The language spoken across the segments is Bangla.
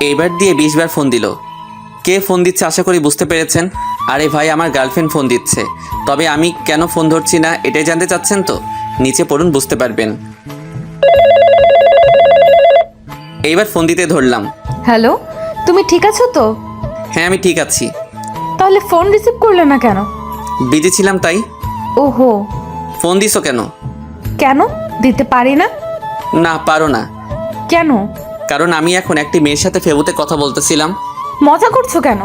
এইবার দিয়ে 20 বার ফোন দিল। কে ফোন দিচ্ছে আশা করি বুঝতে পেরেছেন। আরে ভাই, আমার গার্লফ্রেন্ড ফোন দিচ্ছে। তবে আমি কেন ফোন ধরছি না এটাই জানতে চাচ্ছেন তো? নিচে পড়ুন, বুঝতে পারবেন। এইবার ফোন দিতে ধরলাম। হ্যালো, তুমি ঠিক আছো তো? হ্যাঁ, আমি ঠিক আছি। তাহলে ফোন রিসিভ করলে না কেন? বিজি ছিলাম তাই। ওহো, ফোন দিছো কেন? কেন দিতে পারি না? না, পারো না। কেন? কারণ আমি এখন একটি মেয়ের সাথে ফেবুতে কথা বলতেছিলাম। মজা করছো কেন?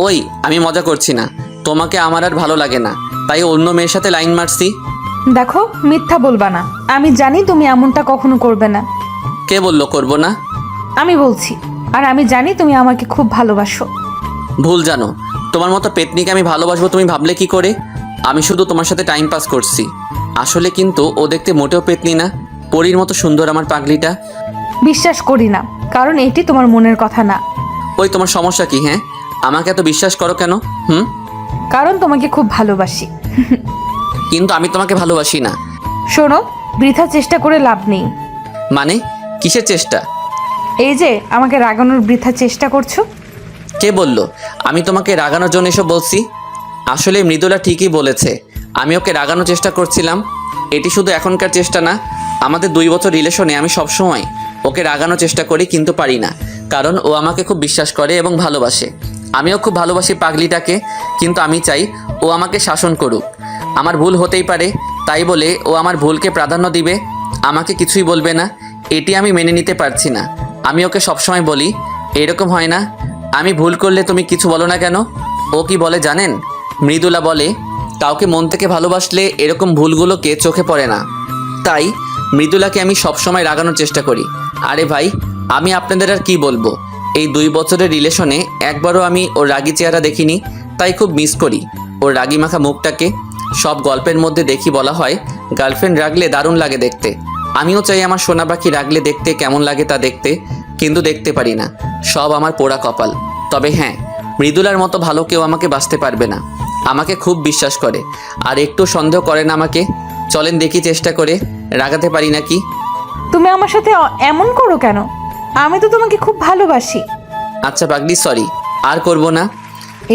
ওই, আমি মজা করছি না। তোমাকে আমার আর ভালো লাগে না, তাই অন্য মেয়ের সাথে লাইন মারছি। দেখো, মিথ্যা বলবা না। আমি জানি তুমি এমনটা কখনো করবে না। কে বললো করবো না? আমি বলছি। আর আমি জানি তুমি আমাকে খুব ভালোবাসো। ভুল জানো। তোমার মতো পেতনিকে আমি ভালোবাসবো তুমি ভাবলে কি করে? আমি শুধু তোমার সাথে টাইম পাস করছি। আসলে কিন্তু ও দেখতে মোটেও পেতনি না, পরীর মতো সুন্দর আমার পাগলিটা। বিশ্বাস করি না, কারণ এটি তোমার মনের কথা না। ওই, তোমার সমস্যা কি? হ্যাঁ, আমাকে এত বিশ্বাস করো কেন? কারণ তোমাকে খুব ভালোবাসি। কিন্তু আমি তোমাকে ভালোবাসি না। শোনো, বৃথা চেষ্টা করে লাভ নেই। মানে কিসের চেষ্টা? এই যে আমাকে রাগানোর বৃথা চেষ্টা করছো। কে বললো আমি তোমাকে রাগানোর জন্য এসব বলছি? আসলে মৃদুলা ঠিকই বলেছে, আমি ওকে রাগানোর চেষ্টা করছিলাম। এটি শুধু এখনকার চেষ্টা না, আমাদের 2 বছর রিলেশনে আমি সবসময় ওকে রাগানোর চেষ্টা করি, কিন্তু পারি না। কারণ ও আমাকে খুব বিশ্বাস করে এবং ভালোবাসে। আমিও খুব ভালোবাসি পাগলিটাকে, কিন্তু আমি চাই ও আমাকে শাসন করুক। আমার ভুল হতেই পারে, তাই বলে ও আমার ভুলকে প্রাধান্য দিবে, আমাকে কিছুই বলবে না। এটি আমি মেনে নিতে পারছি না। আমি ওকে সবসময় বলি, এরকম হয় না, আমি ভুল করলে তুমি কিছু বলো না কেন? ও কি বলে জানেন? মৃদুলা বলে, কাউকে মন থেকে ভালোবাসলে এরকম ভুলগুলোকে চোখে পড়ে না। তাই মৃদুলাকে আমি সবসময় রাগানোর চেষ্টা করি। আরে ভাই, আমি আপনাদের আর কি বলবো, এই 2 বছরের রিলেশনে একবারও আমি ওর রাগী চেহারা দেখিনি, তাই খুব মিস করি ওর রাগী মাখা মুখটাকে। সব গল্পের মধ্যে দেখি বলা হয় গার্লফ্রেন্ড রাগলে দারুণ লাগে দেখতে। আমিও চাই আমার সোনা পাখি রাগলে দেখতে কেমন লাগে তা দেখতে, কিন্তু দেখতে পারি না। সব আমার পোড়া কপাল। তবে হ্যাঁ, মৃদুলার মতো ভালো কেউ আমাকে বাঁচতে পারবে না। আমাকে খুব বিশ্বাস করে আর একটু সন্দেহ করে না আমাকে। চলেন দেখি চেষ্টা করে রাগাতে পারি নাকি। তুমি আমার সাথে এমন করো কেন? আমি তো তোমাকে খুব ভালোবাসি। আচ্ছা পাগলি, সরি, আর করব না।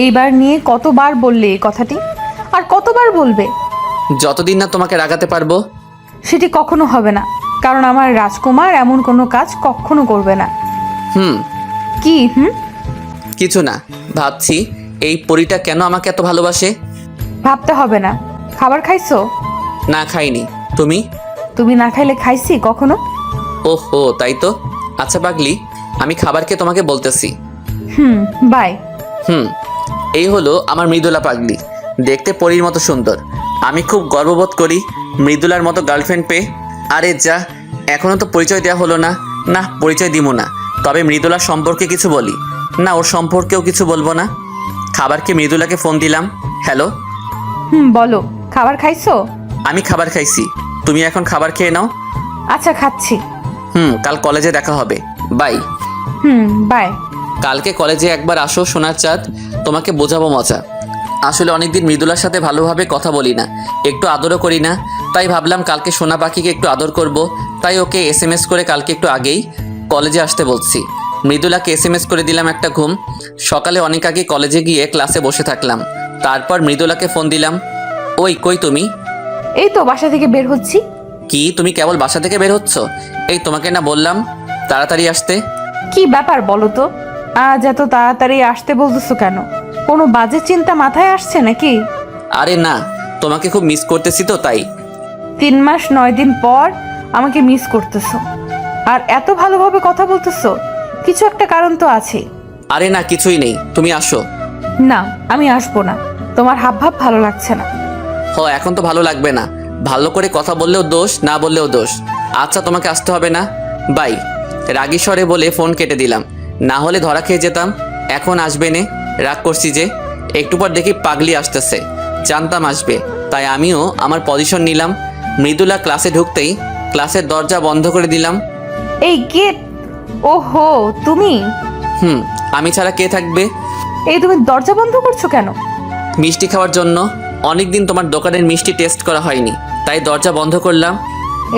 এইবার নিয়ে কতবার বললে এই কথাটি, আর কতবার বলবে? যতদিন না তোমাকে রাগাতে পারবো। সেটি কখনো হবে না, কারণ আমার রাজকুমার এমন কোনো কাজ কখনো করবে না। কি কিছু না, ভাবছি এই পরীটা কেন আমাকে এত ভালোবাসে। ভাবতে হবে না। খাবার খাইছো? না, খাইনি। তুমি? তুমি না খাইলে খাইছি কখনো? ওহো, তাই তো। আচ্ছা পাগলি, আমি খাবারকে তোমাকে বলতেছি। বাই। এই হলো আমার মৃদুলা পাগলি, দেখতে পরীর মতো সুন্দর। আমি খুব গর্ববোধ করি মৃদুলার মতো গার্লফ্রেন্ড পেয়ে। আরে যা, এখনও তো পরিচয় দেওয়া হলো না। না, পরিচয় দিব না, তবে মৃদুলার সম্পর্কে কিছু বলি। না, ওর সম্পর্কেও কিছু বলবো না। খাবারকে মৃদুলাকে ফোন দিলাম। হ্যালো। বলো, খাবার খাইছো? আমি খাবার খাইছি, তুমি এখন খাবার খেয়ে নাও। আচ্ছা, খাচ্ছি। কাল কলেজে দেখা হবে। বাই। বাই। কালকে কলেজে একবার আসো সোনার চাঁদ, তোমাকে বোঝাবো মজা। আসলে অনেকদিন মৃদুলার সাথে ভালোভাবে কথা বলি না, একটু আদরও করি না। তাই ভাবলাম কালকে সোনা পাখিকে একটু আদর করব। তাই ওকে SMS করে কালকে একটু আগেই কলেজে আসতে বলছি। মৃদুলাকে SMS করে দিলাম একটা ঘুম। সকালে অনেক আগে কলেজে গিয়ে ক্লাসে বসে থাকলাম। তারপর মৃদুলাকে ফোন দিলাম। ওই, কই তুমি? এই তো বাসা থেকে বের হচ্ছি। কি, তুমি কেবল বাসা থেকে বের হচ্ছ? এই তোমাকে না বললাম তাড়াতাড়ি আসতে? কি ব্যাপার বলো তো? আজ এত তাড়াতাড়ি আসতে বলতেছো কেন? কোনো বাজে চিন্তা মাথায় আসছে নাকি? আরে না, তোমাকে খুব মিস করতেছি তো তাই। 3 মাস 9 দিন পর আমাকে মিস করতেছো, আর এত ভালোভাবে কথা বলতেছো? কিছু একটা কারণ তো আছে। আরে না, কিছুই নেই, তুমি আসো। না, আমি আসবো না। তোমার হাবভাব ভালো লাগছে না। এখন তো ভালো লাগবে না। ভালো করে কথা বললেও দোষ, না বললেও দোষ। আচ্ছা, তোমাকে আসতে হবে না, বাই। রাগী স্বরে বলে ফোন কেটে দিলাম, না হলে ধরা খেয়ে যেতাম। এখন আসবে নে, রাগ করছি যে। একটু পর দেখি পাগলি আসতেছে, জানতাম আসবে, তাই আমিও আমার পজিশন নিলাম। মৃদুলা ক্লাসে ঢুকতেই ক্লাসের দরজা বন্ধ করে দিলাম। এই গেট। ওহো, তুমি? আমি ছাড়া কে থাকবে? এই তুমি দরজা বন্ধ করছো কেন? মিষ্টি খাওয়ার জন্য। অনেকদিন তোমার দোকানের মিষ্টি টেস্ট করা হয়নি, তাই দরজা বন্ধ করলাম।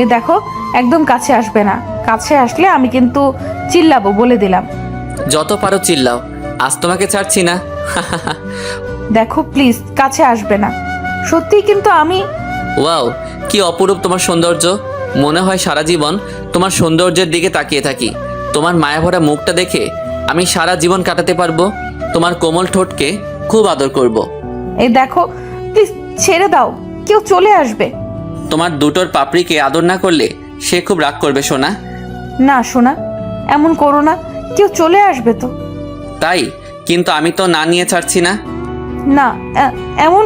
এই দেখো, একদম কাছে আসবে না। কাছে আসলে আমি কিন্তু চিল্লাবো, বলে দিলাম। যত পারো চিল্লাও, আজ তোমাকে ছাড়ছি না। দেখো প্লিজ, কাছে আসবে না। সত্যিই কিন্তু আমি। ওয়াও, কি অপরূপ তোমার সৌন্দর্য। মনে হয় সারা জীবন তোমার সৌন্দর্যের দিকে তাকিয়ে থাকি। তোমার মায়াভরা মুখটা দেখে আমি সারা জীবন কাটাতে পারবো। তোমার কোমল ঠোঁটকে খুব আদর করব। এই দেখো প্লিজ, ছেড়ে দাও, কেউ চলে আসবে। তোমার দুটোর পাপড়িকে আদর না করলে সে খুব রাগ করবে সোনা। না সোনা, এমন করো না, কেউ চলে আসবে তো। তাই? কিন্তু আমি তো না নিয়ে ছাড়ছি না। না, এমন।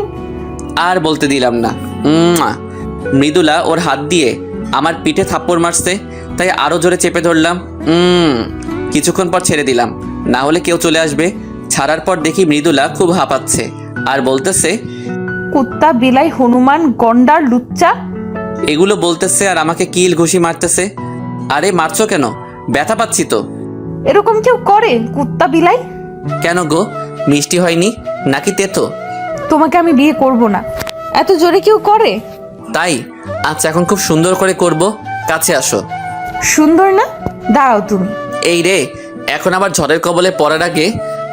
আর বলতে দিলাম না। উম্মা। মৃদুলা ওর হাত দিয়ে আমার পিঠে থাপ্পড় মারছে, তাই আরো জোরে চেপে ধরলাম। কিছুক্ষণ পর ছেড়ে দিলাম, না হলে কেউ চলে আসবে। ছাড়ার পর দেখি মৃদুলা খুব হাঁপাচ্ছে আর বলতেছে, কুত্তা, বিলাই, হনুমান, গন্ডার, লুচ্চা। এগুলো বলতেছে আর আমাকে কিল ঘুষি মারতেছে। আরে মারছো কেন? ব্যথা পাচ্ছি তো। এরকম কেউ করে? কুত্তা, বিলাই। কেন গো, মিষ্টি হয়নি নাকি তেতো? তোমাকে আমি বিয়ে করব না। এত জোরে কেউ করে? তাই? আচ্ছা, এখন খুব সুন্দর করে করব, কাছে আসো। সুন্দর না? দাঁড়াও তুমি। এই রে, এখন আবার ঝড়ের কবলে পড়ার আগে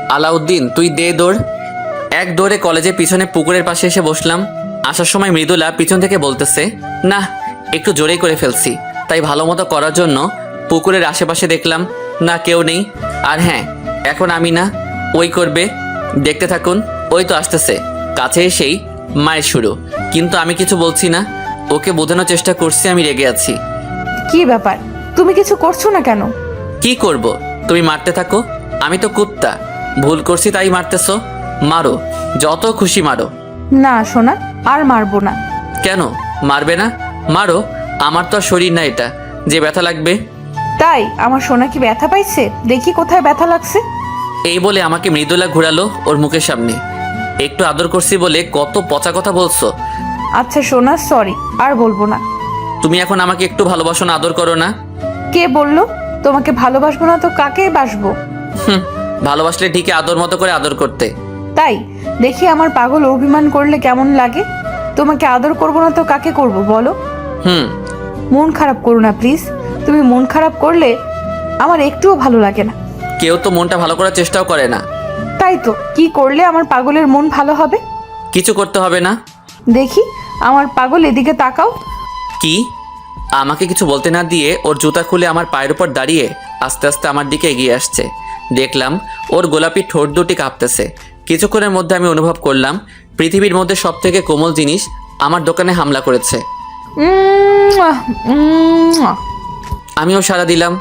আলাউদ্দিন তুই দে দৌড়। এক দৌড়ে কলেজের পিছনে পুকুরের পাশে এসে বসলাম। আসার সময় মৃদুলা পিছন থেকে বলতেছে, না একটু জোরেই করে ফেলছি। তাই ভালো মতো করার জন্য পুকুরের আশেপাশে দেখলাম, না কেউ নেই। আর হ্যাঁ, এখন আমি না, ওই করবে। দেখতে থাকুন, ওই তো আসতেছে। কাছে এসেই মায়ের শুরু, কিন্তু আমি কিছু বলছি না। ওকে বোঝানোর চেষ্টা করছি আমি রেগে আছি। কি ব্যাপার, তুমি কিছু করছো না কেন? কি করব? তুমি মারতে থাকো, আমি তো কুত্তা। ভুল করছি তাই মারতেছো, মারো, যত খুশি মারো। না সোনা, আর মারবো না। কেন মারবে না? মারো, আমার তো আর শরীর না এটা যে ব্যথা লাগবে। তাই? আমার সোনা কি ব্যথা পাইছে? দেখি কোথায় ব্যথা লাগছে। এই বলে আমাকে মৃদুলা ঘুরালো ওর মুখের সামনে। একটু আদর করছি বলে কত পচা কথা বলছো। আচ্ছা সোনা, সরি, আর বলবো না। তুমি এখন আমাকে একটু ভালোবাসো না, আদর করো না? কে বললো? তোমাকে ভালোবাসবো না তো কাকে বাসবো? ভালোবাসলে ঠিকই আদর মতো করে আদর করতে। তাই? দেখি আমার পাগল অভিমান করলে কেমন লাগে। তোমাকে আদর করবো না তো কাকে করব বলো? হুম। মন খারাপ করো না প্লিজ। তুমি মন খারাপ করলে আমার একটুও ভালো লাগে না। কেউ তো মনটা ভালো করার চেষ্টাও করে না। তাই তো, কি করলে আমার পাগলের মন ভালো হবে? কিছু করতে হবে না। দেখি আমার পাগল, এদিকে তাকাও। কি? আমাকে কিছু বলতে না দিয়ে ওর জুতা খুলে আমার পায়ের উপর দাঁড়িয়ে আস্তে আস্তে আমার দিকে এগিয়ে আসছে। দেখলাম ওর গোলাপি ঠোঁট দুটি কাঁপতেছে। কিছুক্ষণের মধ্যে আমি অনুভব করলাম পৃথিবীর মধ্যে সবথেকে কোমল জিনিস আমার দোকানে হামলা করেছে। আমিও সাড়া দিলাম।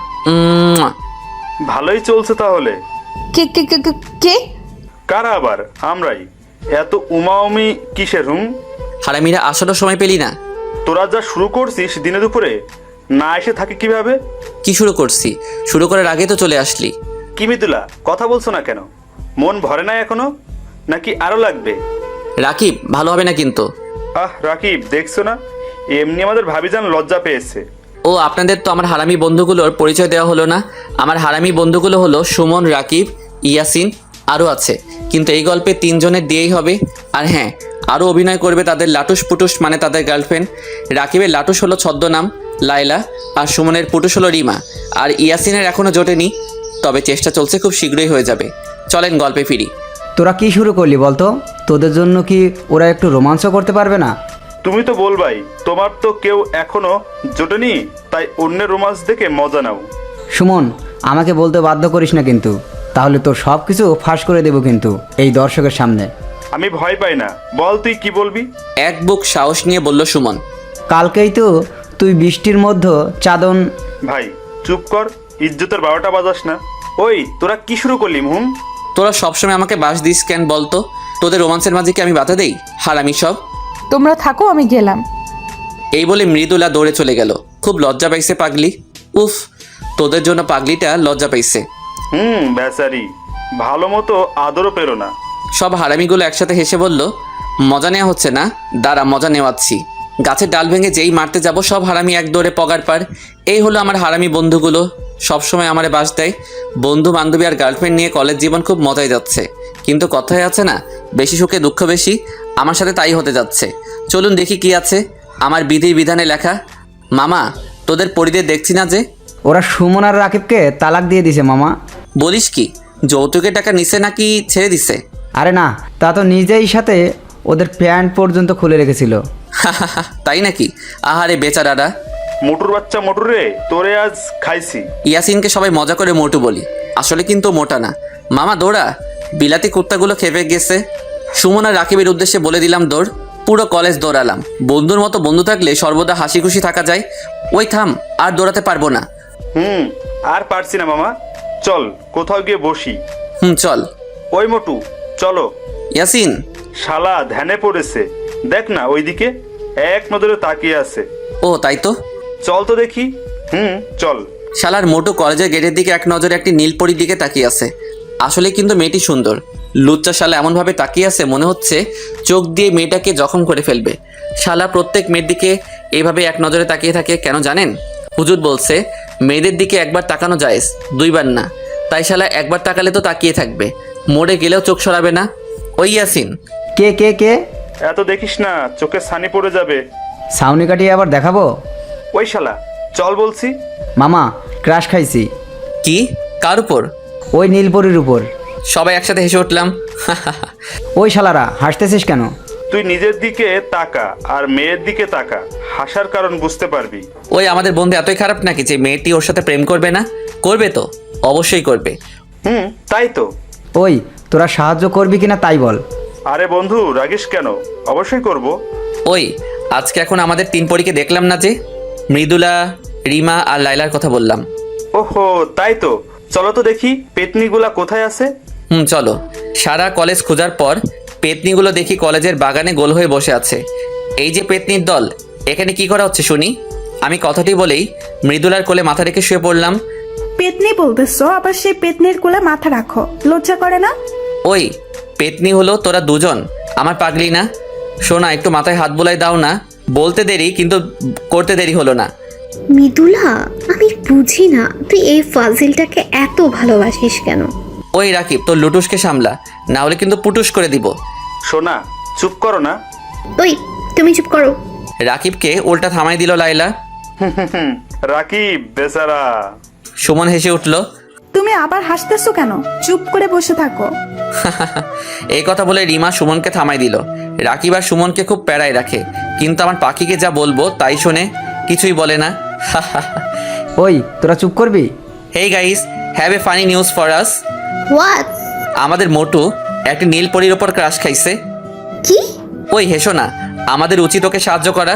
ভালোই চলছে তাহলে। কে কে কে কে- কে? কারা আবার? আমরাই। এত উমাউমি কিসের? হারামিরা আসারও সময় পেলি না। তোরা যা শুরু করছিস দিনে দুপুরে, না এসে থাকি কিভাবে? কি শুরু করছি? শুরু করার আগে তো চলে আসলি। কি মিতুলা, কথা বলছো না কেন? মন ভরে নাই এখনো, নাকি আরো লাগবে? রাকিব, ভালো হবে না কিন্তু। রাকিব, দেখছো না এমনি আমাদের ভাবিজান লজ্জা পেয়েছে। ও, আপনাদের তো আমার হারামি বন্ধুগুলোর পরিচয় দেওয়া হলো না। আমার হারামি বন্ধুগুলো হলো সুমন, রাকিব, ইয়াসিন, আরও আছে। কিন্তু এই গল্পে 3 জনের দিয়েই হবে। আর হ্যাঁ, আরও অভিনয় করবে তাদের লাটুস পুটুস, মানে তাদের গার্লফ্রেন্ড। রাকিবের লাটুস হলো ছদ্মনাম লায়লা, আর সুমনের পুটুস হলো রিমা, আর ইয়াসিনের এখনও জোটেনি, তবে চেষ্টা চলছে, খুব শীঘ্রই হয়ে যাবে। চলেন গল্পে ফিরি। তোরা কি শুরু করলি বলতো? তোদের জন্য কি ওরা একটু রোমাঞ্চ করতে পারবে না? তুমি তো বলবাই, তোমার তো কেউ এখনো জোটেনি, তাই অন্যের রোমান্স দেখে মজা নাও। সুমন, আমাকে বলতে বাধ্য করিস না কিন্তু, তাহলে তোর সব কিছু ফাঁস করে দেবো কিন্তু এই দর্শকের সামনে। আমি ভয় পাই না, বল তুই কি বলবি? এক বুক সাহস নিয়ে বলল সুমন। কালকেই তো তুই বৃষ্টির মধ্যে চাদন। ভাই চুপ কর, ইজ্জতের 12টা বাজাস না। ওই তোরা কি শুরু করলি? তোরা সবসময় আমাকে বাস দিস কেন বলতো? তোদের রোমান্সের মাঝে কি আমি বাধা দেই? হারামি সব। তোমরা থাকো, আমি গেলাম। এই বলে মৃদুলা দৌড়ে চলে গেল। খুব লজ্জা পাইছে পাগলি। উফ, তোদের জন্য পাগলিটা লজ্জা পাইছে। বেচারি, ভালো মতো আদরও পেলো না। সব হারামিগুলো একসাথে হেসে বলল, মজা নেওয়া হচ্ছে না, দাঁড়া মজা নেওয়াচ্ছি। গাছের ডাল ভেঙে যেই মারতে যাব সব হারামি এক দৌড়ে পগার পার। এই হলো আমার হারামি বন্ধুগুলো, সবসময় আমারে বাস দেয়। বন্ধু বান্ধবী আর গার্লফ্রেন্ড নিয়ে কলেজ জীবন খুব মজায় যাচ্ছে, কিন্তু কথায় আছে না, বেশি সুখে দুঃখ বেশি। আমার সাথে তাই হতে যাচ্ছে। চলুন দেখি কি আছে আমার বিধি বিধানে লেখা। মামা, তোদের পরিদের দেখছি না যে? ওরা সুমন আর রাকিবকে তালাক দিয়ে দিছে মামা। বলিস কি, যৌতুকের টাকা নিছে নাকি ছেড়ে দিছে? আরে না, তা তো নিজেই সাথে ওদের প্যান্ট পর্যন্ত খুলে রেখেছিল। তাই নাকি? আহারে বেচারারা। মোটুর বাচ্চা মোটু রে, তোরে আজ খাইছি। ইয়াসিনকে সবাই মজা করে মোটু বলি, আসলে কিন্তু মোটা না। মামা দৌড়া, বিলাতি কুত্তাগুলো খেপে গেছে। সুমন আর রাকিবের উদ্দেশ্যে বলে দিলাম দৌড়। পুরো কলেজ দৌড়ালাম। বন্ধুর মতো বন্ধু থাকলে সর্বদা হাসি খুশি থাকা যায়। ওই থাম, আর দৌড়াতে পারবো না। আর পারছি না মামা, চল কোথাও গিয়ে বসি। চল। ওই মোটু, চলো। ইয়াসিন। শালা ধ্যানে পড়েছে, দেখ না ওইদিকে এক নজরে তাকিয়ে আছে। ও তাই তো। চল তো দেখি। চল। শালার মোটু কলেজের গেটের দিকে এক নজরে একটি নীলপরির দিকে তাকিয়ে আছে। আসলে কিন্তু মেয়েটি সুন্দর। লুচ্চা শালা এমনভাবে তাকিয়ে আছে মনে হচ্ছে চোখ দিয়ে মেয়েটাকে জখম করে ফেলবে। শালা প্রত্যেক মেয়ের দিকে এইভাবে এক নজরে তাকিয়ে থাকে কেন জানেন? হুজুর বলছে মেয়েদের দিকে একবার তাকানো জায়েজ, দুইবার না। তাই শালা একবার তাকালে তো তাকিয়ে থাকবে, মরে গেলেও চোখ সরাবে না। ওই ইয়াসিন। কে কে কে? এত দেখিস না, চোখে ছানি পড়ে যাবে। সাউনি কাটিয়ে আবার দেখাবো? ওই শালা, চল বলছি। মামা, ক্রাশ খাইছি। কি? কার উপর? ওই নীলপরির উপর। সবাই একসাথে হেসে উঠলাম। ওই শালারা হাসতেছিস কেন? তুই নিজের দিকে তাকা আর মেয়ের দিকে তাকা, হাসার কারণ বুঝতে পারবি। ওই আমাদের বন্ধু এতই খারাপ নাকি যে মেয়েটি ওর সাথে প্রেম করবে না? করবে তো, অবশ্যই করবে। তাই তো। ওই তোরা সাহায্য করবি কিনা তাই বল। আরে বন্ধু রাগিস কেন, অবশ্যই করব। ওই আজকে এখন আমাদের 3 পরীকে দেখলাম না যে? মৃদুলা, রিমা আর লাইলার কথা বললাম। ওহো তাই তো, চলো তো দেখি পেতনিগুলা কোথায় আছে। চলো। সারা কলেজ খোঁজার পর পেতনিগুলো দেখি কলেজের বাগানে গোল হয়ে বসে আছে। এই যে পেতনির দল, এখানে কি করা হচ্ছে শুনি? আমি কথাটি বলেই মৃদুলার কোলে মাথা রেখে শুয়ে পড়লাম। পেতনি বলতেছো, আবার সেই পেতনির কোলে মাথা রাখো, লজ্জা করে না? ওই পেতনি হলো তোরা দুজন, আমার পাগলি না? শোনা, একটু মাথায় হাত বুলাই দাও না। বলতে দেরি কিন্তু করতে দেরি হলো না। মৃদুলা, আমি বুঝি না তুই এই ফাজিলটাকে এত ভালোবাসিস কেন? ওই রাকিব, তোর লুটুসকে সামলা, না হলে কিন্তু পুটুস করে দিব। সোনা চুপ করো না। ওই তুমি চুপ করো। রাকিবকে উল্টা থামাই দিল লাইলা। রাকিব বেচারা। সুমন হেসে উঠল। তুমি আবার হাসতেছো কেন? চুপ করে বসে থাকো। এই কথা বলে রিমা সুমনকে থামাই দিল। রাকিব আর সুমনকে খুব প্যারায় রাখে, কিন্তু আমার পাখিকে যা বলবো তাই শোনে, কিছুই বলে না। ওই তোরা চুপ করবি? Hey guys, have a funny news for us. What? আমাদের মোটু একটি নীলপরির ওপর ক্রাশ খাইছে। কি? ওই হেসো না, আমাদের উচিত ওকে সাহায্য করা।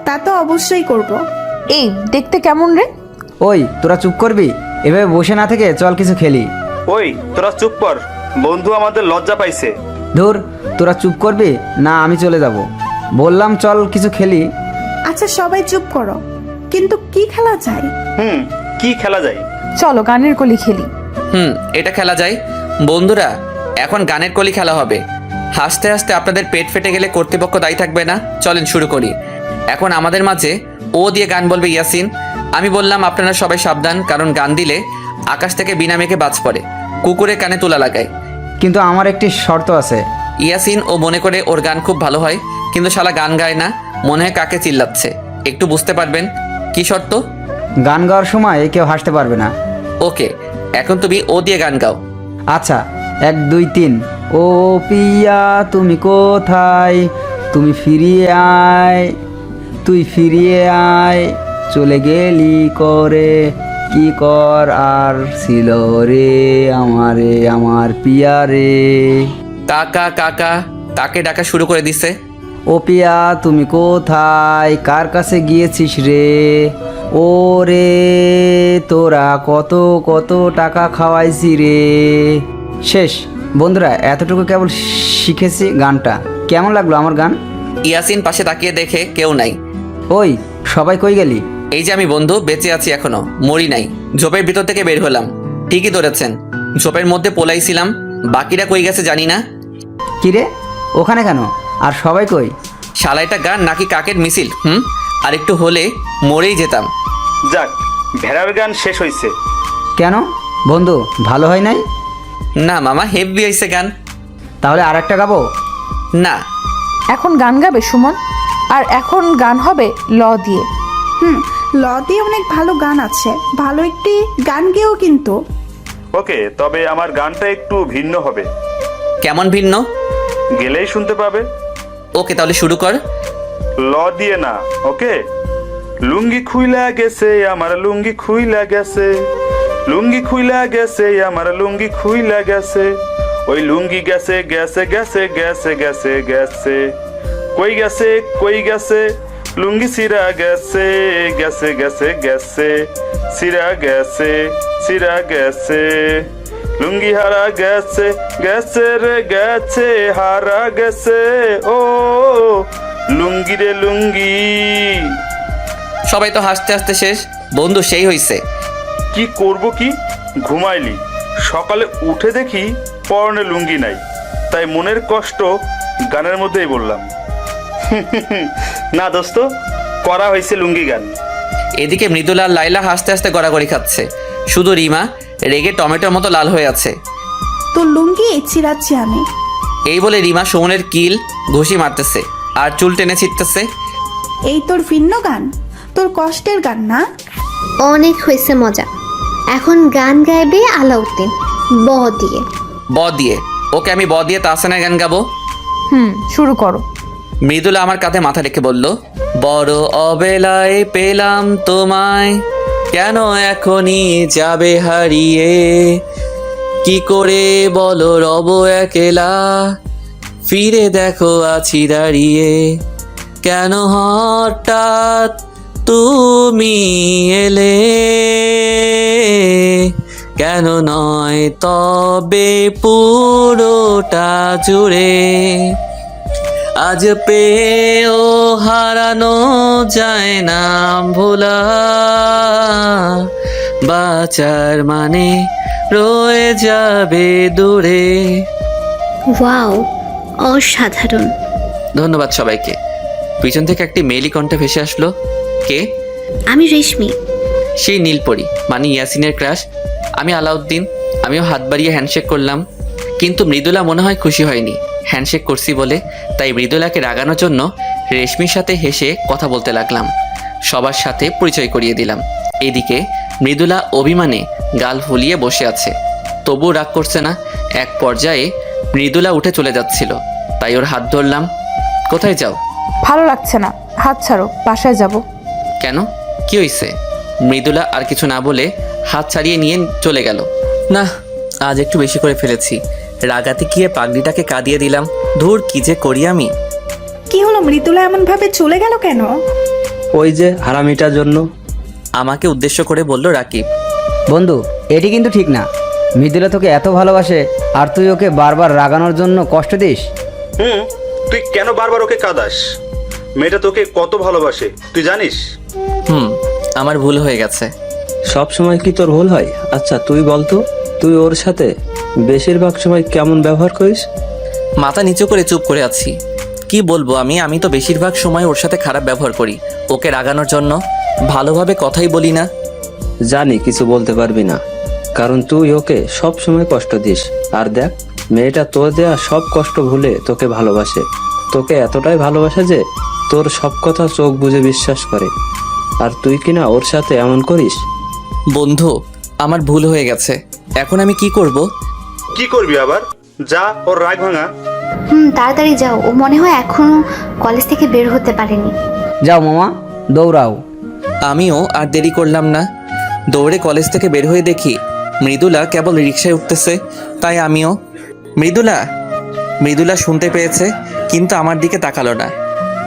তা তো অবশ্যই করব। এই দেখতে কেমন রে? ওই তোরা চুপ করবি? এভাবে বসে না থেকে চল কিছু খেলি। ওই তোরা চুপ কর, বন্ধু আমাদের লজ্জা পাইছে। ধুর, তোরা চুপ করবি না আমি চলে যাব। বললাম চল কিছু খেলি। আচ্ছা সবাই চুপ করো, কিন্তু কি খেলা যায়? কি খেলা যায়? চলো গানের কলি খেলি। এটা খেলা যায়। বন্ধুরা, এখন গানের কলি খেলা হবে। হাসতে হাসতে আপনাদের পেট ফেটে গেলে কর্তৃপক্ষ দায়ী থাকবে না। চলেন শুরু করি। এখন আমাদের মাঝে ও দিয়ে গান বলবে ইয়াসিন। আমি বললাম আপনারা সবাই সাবধান, কারণ গান দিলে আকাশ থেকে বিনা মেঘে বাজ পড়ে, কুকুরের কানে তুলা লাগায়। কিন্তু আমার একটি শর্ত আছে। ইয়াসিন ও মনে করে ওর গান খুব ভালো হয়, কিন্তু শালা গান গায় না, মনে হয় কাকে চিল্লাচ্ছে। একটু বুঝতে পারবেন। কি শর্ত? গান গাওয়ার সময় কেউ হাসতে পারবে না। ওকে, এখন তুমি ও দিয়ে গান গাও। আচ্ছা, 1 2 3। ও পিয়া তুমি কোথায়, তুমি ফিরিয়ে আয়, তুই ফিরিয়ে আয়, চলে গেলি করে, কি কর আর ছিল রে আমারে আমার পিয়া রে। কাকা কাকা, কাকে ডাকা শুরু করে দিছে। ও পিয়া তুমি কোথায়, কার কাছে গিয়েছিস রে, ও রে তোরা কত কত টাকা খাওয়াইছি রে। শেষ। বন্ধুরা, এতটুকু কেবল শিখেছি গানটা। কেমন লাগলো আমার গান? ইয়াসিন পাশে তাকিয়ে দেখে কেউ নাই। ওই সবাই কই গেলি? এই যে আমি বন্ধু, বেঁচে আছি এখনো, মরি নাই। ঝোপের ভিতর থেকে বের হলাম। ঠিকই ধরেছেন, ঝোপের মধ্যে পোলাইছিলাম। বাকিরা কই গেছে জানি না। কিরে, ওখানে কেন? আর সবাই কই? শালা এটা গান নাকি কাকের মিছিল? আর একটু হলে মরেই যেতাম। যাক, ভেড়ার গান শেষ হয়েছে। কেন বন্ধু, ভালো হয় নাই? না মামা, হেভি হয়েছে গান। তাহলে আর একটা গাবো? না। এখন গান গাবে সুমন, আর এখন গান হবে ল দিয়ে। ল দিয়ে অনেক ভালো গান আছে, ভালো একটি গান গেও কিন্তু। ওকে, তবে আমার গানটা একটু ভিন্ন হবে। কেমন ভিন্ন? গেলেই শুনতে পাবে। ওকে, তাহলে শুরু কর। ল দিয়ে না, ওকে? লুঙ্গি খুইলা গেছে আমার, লুঙ্গি খুইলা গেছে, লুঙ্গি খুইলা গেছে আমার, লুঙ্গি খুইলা গেছে, ওই লুঙ্গি গেছে গেছে গেছে গেছে গেছে গেছে, কই গেছে কই গেছে, লুঙ্গি সিরা গেছে গেছে গেছে গেছে, সিরা গেছে সিরা গেছে, লুঙ্গি হারা গেছে গেছে রে গেছে, হারা গেছে ও লুঙ্গি রে লুঙ্গি। সবাই তো হাসতে হাসতে শেষ। বন্ধু, সেই হইছে। কি করব কি, ঘুমাইলি, সকালে উঠে দেখি পরনে লুঙ্গি নাই, তাই মনের কষ্ট গানের মধ্যেই বললাম। না দোস্ত, করা হয়েছে লুঙ্গি গান। এদিকে মৃদুলা আর লাইলা হাসতে হাসতে গড়াগড়ি খাচ্ছে, শুধু রিমা রেগে টমেটোর মতো লাল হয়ে আছে। তোর লুঙ্গি চিরাচ্ছি আমি। এই বলে রিমা সুমনের কিল ঘুষি মারতেছে আর চুল টেনে ছিটতেছে। এই তোর ভিন্ন গান, তোর কষ্টের গান না? অনেক হয়েছে মজা, এখন গান গাইবে আলাউদ্দিন ব দিয়ে। ব দিয়ে? ওকে, আমি ব দিয়ে তাহসানের গান গাবো। শুরু করো। মৃদুলা আমার কাঁধে মাথা রেখে বলল, বড় অবেলায় পেলাম তোমায়, কেন এখনই যাবে হারিয়ে, কি করে বলো রব একেলা, ফিরে দেখো আছি দাঁড়িয়ে, কেন হঠাৎ তুমি এলে, কেন নয় তবে পুরোটা জুড়ে, আজ পেয়েও হারানো যায় না ভোলা, বাঁচার মানে রয়ে যাবে দূরে। ওয়াও, অসাধারণ। ধন্যবাদ সবাইকে। পিছন থেকে একটি মেইলি কণ্ঠে ভেসে আসলো। কে? আমি রেশমি। সেই নীলপরি, মানে ইয়াসিনের ক্রাশ। আমি আলাউদ্দিন। আমিও হাত বাড়িয়ে হ্যান্ডশেক করলাম, কিন্তু মৃদুলা মনে হয় খুশি হয়নি হ্যান্ডশেক করছি বলে। তাই মৃদুলাকে রাগানোর জন্য রেশমির সাথে হেসে কথা বলতে লাগলাম, সবার সাথে পরিচয় করিয়ে দিলাম। এদিকে মৃদুলা অভিমানে গাল ফুলিয়ে বসে আছে, তবুও রাগ করছে না। এক পর্যায়ে মৃদুলা উঠে চলে যাচ্ছিল, তাই ওর হাত ধরলাম। কোথায় যাও? ভালো লাগছে না, হাত ছাড়ো, বাসায় যাব। কেন, কি হয়েছে? মৃদুলা আর কিছু না বলে হাত ছাড়িয়ে নিয়ে চলে গেল। না, আজ একটু বেশি করে ফেলেছি। রাগাতে গিয়ে পাগড়িটাকে কাঁদিয়ে দিলাম। ধুর, কি যে করি আমি। কি হলো, মৃদুলা এমন ভাবে চলে গেল কেন? ওই যে হারামিটার জন্য। আমাকে উদ্দেশ্য করে বলল রাকিব। বন্ধু, এটি কিন্তু ঠিক না। মৃদুলা তোকে এত ভালোবাসে আর তুই ওকে বারবার রাগানোর জন্য কষ্ট দিস। তুই কেন বারবার ওকে কাঁদাস? মেয়েটা তোকে কত ভালোবাসে তুই জানিস? আমার ভুল হয়ে গেছে। সব সময় কি তোর ভুল হয়? আচ্ছা তুই বলতো, তুই ওর সাথে বেশিরভাগ সময় কেমন ব্যবহার করিস? মাথা নিচু করে চুপ করে আছি। কি বলবো আমি তো বেশিরভাগ সময় ওর সাথে খারাপ ব্যবহার করি, ওকে রাগানোর জন্য। ভালোভাবে কথাই বলি না। জানি কিছু বলতে পারবি না, কারণ তুই ওকে সব সময় কষ্ট দিস। আর দেখ, মেয়েটা তোর দেয়া সব কষ্ট ভুলে তোকে ভালোবাসে। তোকে এতটাই ভালোবাসে যে তোর সব কথা চোখ বুজে বিশ্বাস করে। আর তুই কিনা ওর সাথে এমন করিস। বন্ধু, আমার ভুল হয়ে গেছে। এখন আমি কি করব? কি করবি আবার? যা, ওর রাগ ভাঙা। তাড়াতাড়ি যাও, ও মনে হয় এখনো কলেজ থেকে বের হতে পারেনি। যাও মামা, দৌড়াও। আমিও আর দেরি করলাম না। দৌড়ে কলেজ থেকে বের হয়ে দেখি মৃদুলা কেবল রিকশায় উঠতেছে। তাই আমিও। মৃদুলা শুনতে পেয়েছে, কিন্তু আমার দিকে তাকালো না।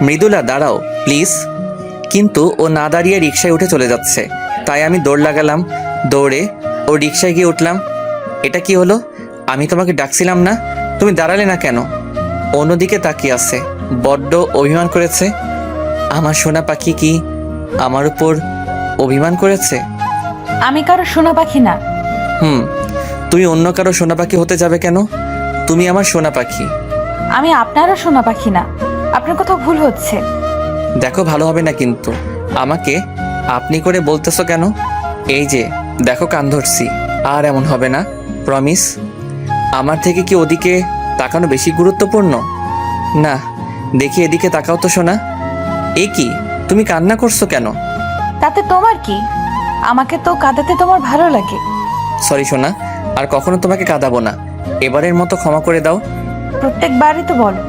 মৃদুলা, দাঁড়াও প্লিজ। কিন্তু ও না দাঁড়িয়ে রিকশায় উঠে চলে যাচ্ছে। তাই আমি দৌড় লাগালাম। দৌড়ে ও রিকশায় গিয়ে উঠলাম। এটা কি হলো? আমি তোমাকে ডাকছিলাম না, তুমি দাঁড়ালে না কেন? অন্যদিকে তাকিয়ে আছে, বড্ড অভিমান করেছে। আমার সোনা পাখি কি আমার উপর অভিমান করেছে? আমি কারো সোনা পাখি না। তুমি অন্য কারো সোনা পাখি হতে যাবে কেন? তুমি আমার সোনা পাখি। আমি আপনারও সোনা পাখি না, আপনার কোথাও ভুল হচ্ছে। দেখো, ভালো হবে না কিন্তু। আমাকে আপনি করে বলতেছো কেন? এই যে দেখো, কান ধরছি। আর এমন হবে না, প্রমিস। আমার থেকে কি ওদিকে তাকানো বেশি গুরুত্বপূর্ণ? না, দেখি এদিকে তাকাও তো সোনা। এ কি, তুমি কান্না করছো কেন? তাতে তোমার কি? আমাকে তো কাঁদাতে তোমার ভালো লাগে। সরি সোনা, আর কখনো তোমাকে কাঁদাবো না। এবারের মতো ক্ষমা করে দাও। প্রত্যেকবারই তো বলো।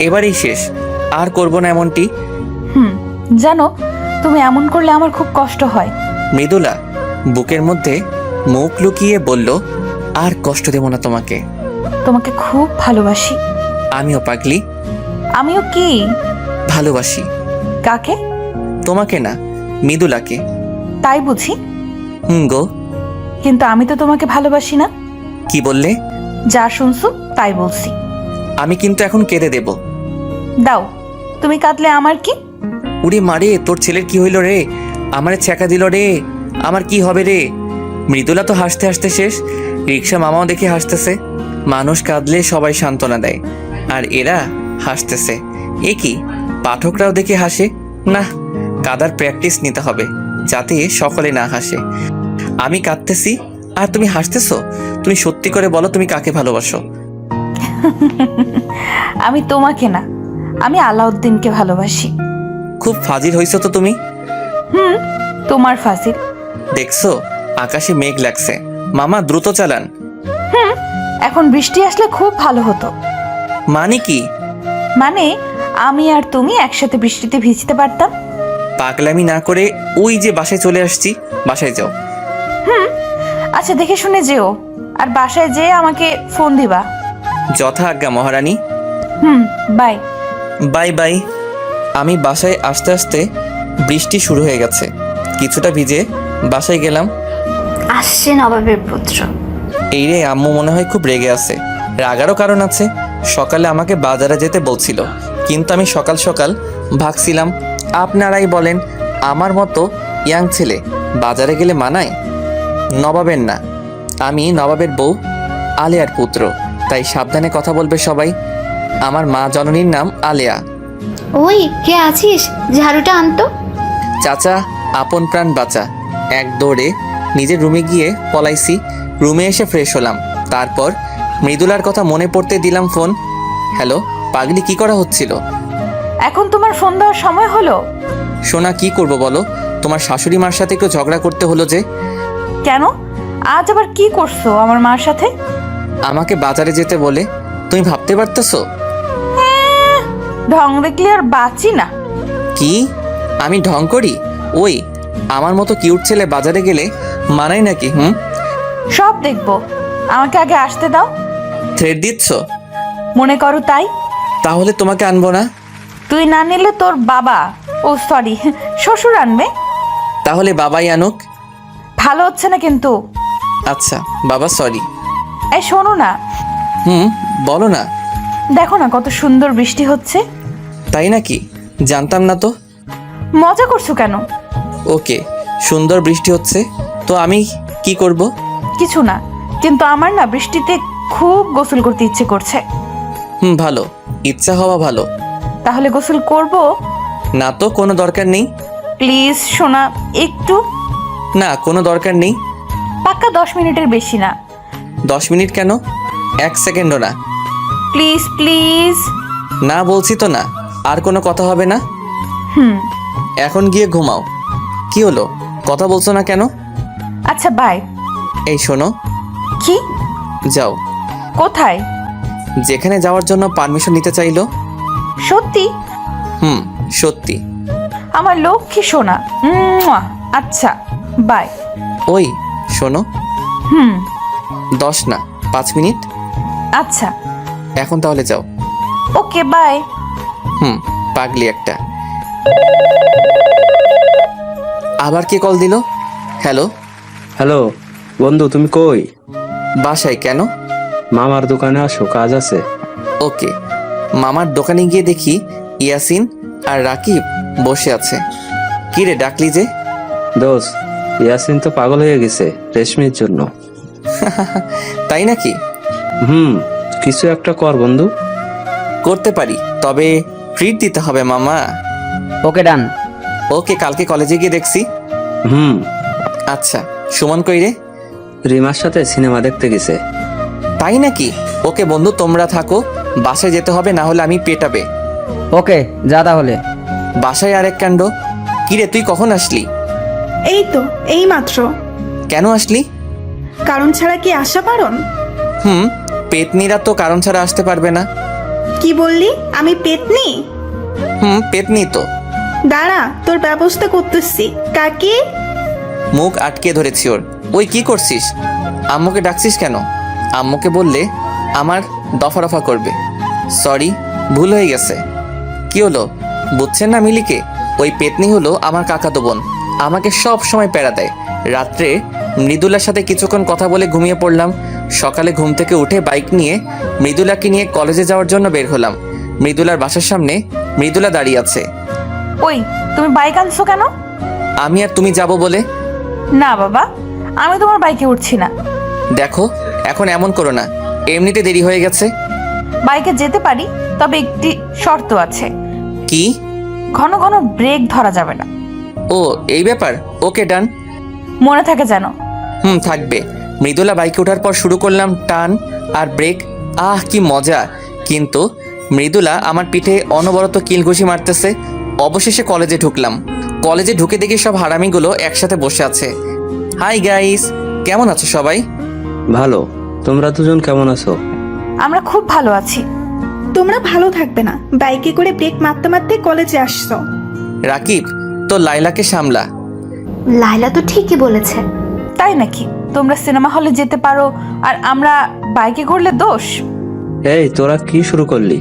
এবারেই শেষ, আর করবো না এমনটি। জানো, তুমি এমন করলে আমার খুব কষ্ট হয়। মৃদুলা বুকের মধ্যে মুখ লুকিয়ে বলল, আর কষ্ট দেব না তোমাকে। তোমাকে খুব ভালোবাসি। আমিও পাগলি। আমিও কি? ভালোবাসি। কাকে? তোমাকে না, মৃদুলাকে। তাই বুঝি? গো। কিন্তু আমি তো তোমাকে ভালোবাসি না। কি বললে? যা শুনছো তাই বলছি। আমি কিন্তু এখন কেঁদে দেব। দাও, তুমি কাঁদলে আমার কি? উড়ি মারে, তোর ছেলের কি হইল রে? আমারে ছ্যাঁকা দিল রে। আমার কি হবে রে? মৃদুলা তো হাসতে হাসতে শেষ। রিক্সা মামাও দেখে হাসতেছে। মানুষ কাঁদলে সবাই সান্ত্বনা দেয়, আর এরা হাসতেছে। এ কি, পাঠকরাও দেখে হাসে? না, কাদার প্র্যাকটিস নিতে হবে যাতে সকলে না হাসে। আমি কাঁদতেছি আর তুমি হাসতেছো। তুমি সত্যি করে বলো, তুমি কাকে ভালোবাসো? আমি তোমাকে না, আমি আলাউদ্দিনকে ভালোবাসি। খুব ফাজিল হইছো তো তুমি। তোমার ফাজিল। দেখছো, আকাশে মেঘ লাগছে। মামা দ্রুত চালান। এখন বৃষ্টি আসলে খুব ভালো হতো। মানে কি? মানে আমি আর তুমি একসাথে বৃষ্টিতে ভিজতে পারতাম। পাগলামি না করে ওই যে বাসায় চলে আসছি, বাসায় যাও। আচ্ছা, দেখে শুনে যেও, আর বাসায় যেয়ে আমাকে ফোন দিবা। যথা আজ্ঞা মহারানী। বাই। Bye bye. আমি বাসায় আসতে আসতে বৃষ্টি শুরু হয়ে গেছে। কিছুটা ভিজে বাসায় গেলাম। আসছে নবাবের পুত্র। এই রে, আম্মু মনে হয় খুব রেগে আছে। রাগারও কারণ আছে। সকালে আমাকে বাজারে যেতে বলছিল, কিন্তু আমি সকাল সকাল ভাগছিলাম। আপনারাই বলেন, আমার মতো ইয়াং ছেলে বাজারে গেলে মানায়? নবাবের না, আমি নবাবের বউ আলেয়ার পুত্র, তাই সাবধানে কথা বলবে সবাই। আমার মা জননীর নাম আলেয়া। ওই কে আছিস, ঝাড়ুটা আনতো। চাচা, আপন প্রাণ বাঁচা। এক দৌড়ে নিজের রুমে গিয়ে পলাইছি। রুমে এসে ফ্রেশ হলাম। তারপর মৃদুলার কথা মনে পড়তে দিলাম ফোন। হ্যালো পাগলি, কি করা হচ্ছিল? এখন তোমার ফোন দেওয়ার সময় হলো? সোনা, কি করব বলো? তোমার শাশুড়ি মার সাথে একটু ঝগড়া করতে হলো যে। কেন? আজ আবার কি করছো আমার মার সাথে? আমাকে বাজারে যেতে বলে। তুমি ভাবতে পারতেছো? ঢং দেখলে আর বাঁচি না। কি? আমি ঢং করি? ওই আমার মতো কিউট ছেলে বাজারে গেলে মানায় নাকি? সব দেখবো, আমাকে আগে আসতে দাও। থ্রেড দিচ্ছ? মনে করো তাই। তাহলে তোমাকে আনবো না। তুই না নিলে তোর বাবা, ও সরি, শ্বশুর আনবে। তাহলে বাবাই আনুক। ভালো হচ্ছে না কিন্তু। আচ্ছা বাবা, সরি। এই শোনো না, বলো না। দেখো না কত সুন্দর বৃষ্টি হচ্ছে। তাই নাকি? জানতাম না তো। মজা করছো কেন? ওকে, সুন্দর বৃষ্টি হচ্ছে তো আমি কি করব? কিছু না, কিন্তু আমার না বৃষ্টিতে খুব গোসল করতে ইচ্ছে করছে। ভালো, ইচ্ছা হওয়া ভালো। তাহলে গোসল করব? না তো, কোনো দরকার নেই। প্লিজ সোনা, একটু। না, কোনো দরকার নেই। পাক্কা 10 মিনিটের বেশি না। 10 মিনিট কেন? 1 সেকেন্ডও না। Please please. না বলছি তো না। আর কোনো কথা হবে না। এখন গিয়ে ঘুমাও। কি হলো, কথা বলছো না কেন? আচ্ছা বাই। এই শোনো। কি? যাও। কোথায়? যেখানে যাওয়ার জন্য পারমিশন নিতে চাইলো। সত্যি? সত্যি। আমার লক্ষ্মী সোনা। আচ্ছা বাই। ওই শোনো। 10 না, 5 মিনিট। আচ্ছা। এখন তাহলে যাও। Okay bye. পাগলি একটা। আবার কে কল দিল? হ্যালো। হ্যালো বন্ধু, তুমি কই? বাসায়। কেন? মামার দোকানে আসো, কাজ আছে। ওকে। মামার দোকানে গিয়ে দেখি ইয়াসিন আর রাকিব বসে আছে। কি রে, ডাকলি যে? দোষ, ইয়াসিন তো পাগল হয়ে গেছে রেশমির জন্য। তাই নাকি? কিছু একটা কর বন্ধু। করতে পারি, তবে ট্রিট দিতে হবে মামা। ওকে ডান। ওকে, কালকে কলেজে গিয়ে দেখছি। আচ্ছা, সুমন কই রে? রিমার সাথে সিনেমা দেখতে গেছে। তাই নাকি? ওকে বন্ধু, তোমরা থাকো, বাসায় যেতে হবে, না হলে আমি পেটাবে। ওকে যা তাহলে। বাসায় আরেক কাণ্ড। কি রে, তুই কখন আসলি? এই তো এই মাত্র। কেন আসলি? কারণ ছাড়া কি আসা পারন? হুম, পেতনিরা তো কারণ ছাড়া আসতে পারবে না। কি বললি? আমি পেতনি? হুম, পেতনি তো। দাঁড়া, তোর ব্যবস্থা করতেছি। কাকি, মুখ আটকে ধরেছি ওর। ওই কি করছিস? আম্মুকে ডাকছিস কেন? আম্মুকে বললে আমার দফা রফা করবে। সরি, ভুল হয়ে গেছে। কি হলো, বুঝছেন না মিলিকে? ওই পেতনি হলো আমার কাকাতো বোন। আমাকে সব সময় প্যারা দেয়। রাত্রে মৃদুলার সাথে কিছুক্ষণ কথা বলে ঘুমিয়ে পড়লাম। সকালে ঘুম থেকে উঠে বাইক নিয়ে মৃদুলাকে নিয়ে কলেজে যাওয়ার জন্য বের হলাম। মৃদুলার বাসার সামনে মৃদুলা দাঁড়িয়ে আছে। ওই, তুমি বাইক আনছো কেন? আমি আর তুমি যাব বলে। না বাবা, আমি তোমার বাইকে উঠছি না। দেখো, এখন এমন করো না, এমনিতে দেরি হয়ে গেছে। বাইকে যেতে পারি, তবে একটি শর্ত আছে। কি? ঘন ঘন ব্রেক ধরা যাবে না। ও, এই ব্যাপার। ওকে, ডান। মনে থাকে যেন। হুম, থাকবে। মৃদুলা বাইকে ওঠার পর শুরু করলাম টান আর ব্রেক। আহ, কি মজা! কিন্তু মৃদুলা আমার পিঠে অনবরত কিলঘুষি মারতেছে। অবশেষে কলেজে ঢুকলাম। কলেজে ঢুকে দেখি সব হারামিগুলো একসাথে বসে আছে। হাই গাইস, কেমন আছো সবাই? ভালো। তোমরা দুজন কেমন আছো? আমরা খুব ভালো আছি। তোমরা ভালো থাকবে না, বাইকে করে ব্রেক মারতে মারতে কলেজে আসছো। রাকিব, তো লাইলাকে সামলা। লাইলা তো ঠিকই বলেছে। তাই নাকি? তোমরা সিনেমা হলে যেতে পারো আর আমরা বাইকে ঘুরলে দোষ? এই, তোরা কি শুরু করলি?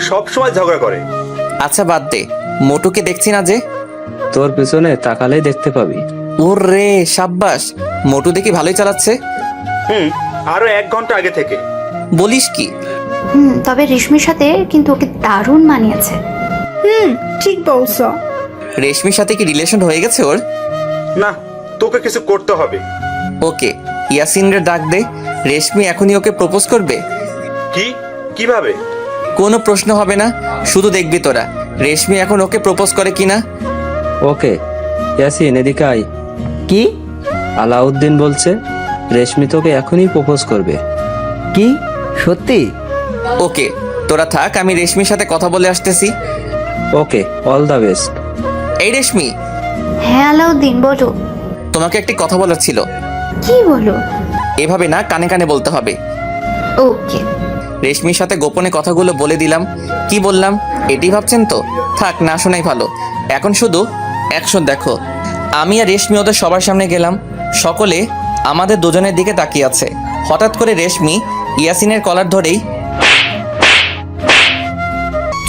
সব সময় ঝগড়া করে। আচ্ছা বাদ দে, মোটুকে দেখছি না যে। তোর পিছনে তাকালেই দেখতে পাবি। ওর রে, সাব্বাস! মোটু দেখি ভালোই চালাচ্ছে। আরো 1 ঘন্টা আগে থেকে। বলিস কি? তবে রেশমির সাথে কিন্তু ওকে দারুণ মানিয়েছে। ঠিক বলছো। রেশমির সাথে কি রিলেশন হয়ে গেছে ওর? না, তোকে কিছু করতে হবে। ওকে, ইয়াসিনের ডাক দে। রেশমি এখনই ওকে প্রপোজ করবে। কি? কিভাবে? কোনো প্রশ্ন হবে না, শুধু দেখবি তোরা রেশমি এখন ওকে প্রপোজ করে কিনা। ওকে, ইয়াসিন এদিকে আয়। কি? আলাউদ্দিন বলছে রেশমি তোকে এখনই প্রপোজ করবে। কি? সত্যি? ওকে, তোরা থাক, আমি রেশমির সাথে কথা বলে আসতেছি। ওকে, অল দ্য বেস্ট। এই রেশমি, হ্যাঁ আলাউদ্দিন, বলো। তোমাকে একটি কথা বলার ছিল। কি বলো? এভাবে না, কানে কানে বলতে হবে। ওকে। রেশমির সাথে গোপনে কথাগুলো বলে দিলাম। কি বললাম এটি ভাবছেন তো? থাক, না শোনাই ভালো। এখন শুধু অ্যাকশন দেখো। আমি আর রেশমি ওদের সবার সামনে গেলাম। সকলে আমাদের দুজনের দিকে তাকিয়ে আছে। হঠাৎ করে রেশমি ইয়াসিনের কলার ধরেই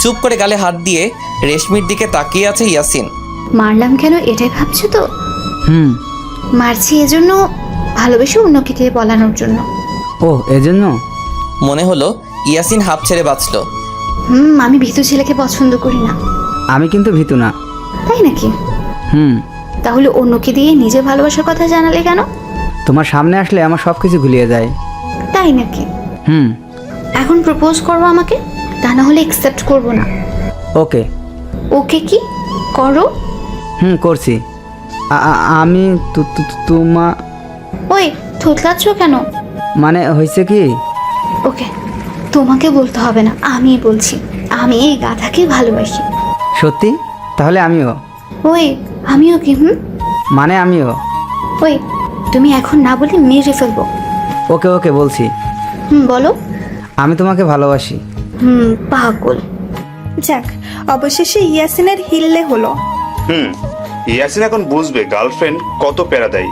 চুপ করে গালে হাত দিয়ে রেশমির দিকে তাকিয়ে আছে ইয়াসিন। মারলাম কেন এটাই ভাবছো তো? হুম। মারছি এজন্য, ভালোবেসে অন্যকে দিয়ে বলানোর জন্য। ও, এজন্য? মনে হলো ইয়াসিন হাঁপ ছেড়ে বাঁচল। আমি ভীতু ছেলেকে পছন্দ করি না। আমি কিন্তু ভীতু না। তাই নাকি? হুম। তাহলে অন্যকে দিয়ে নিজের ভালোবাসার কথা জানালে কেন? তোমার সামনে আসলে আমার সব কিছু গুলিয়ে যায়। তাই নাকি? হুম। এখন প্রপোজ করবো আমাকে, তা না হলে একসেপ্ট করবো না। ওকে। ওকে কি করো? হুম, করছি। আমি তোমা ওই থুতলাচ্ছ কেন? মানে হয়েছে কি? ওকে, তোমাকে বলতে হবে না, আমি বলছি। আমি এই গাধাকে ভালোবাসি। সত্যি? তাহলে আমিও। ওই আমিও কি? মানে আমিও। ওই তুমি এখন না বলে মেরে ফেলবো। ওকে ওকে, বলছি। বলো। আমি তোমাকে ভালোবাসি। পাগল। যাক, অবশেষে ইয়াসিনের হিললে হলো। ইয়াসিন এখন বুঝবে গার্লফ্রেন্ড কত প্যারা দেয়।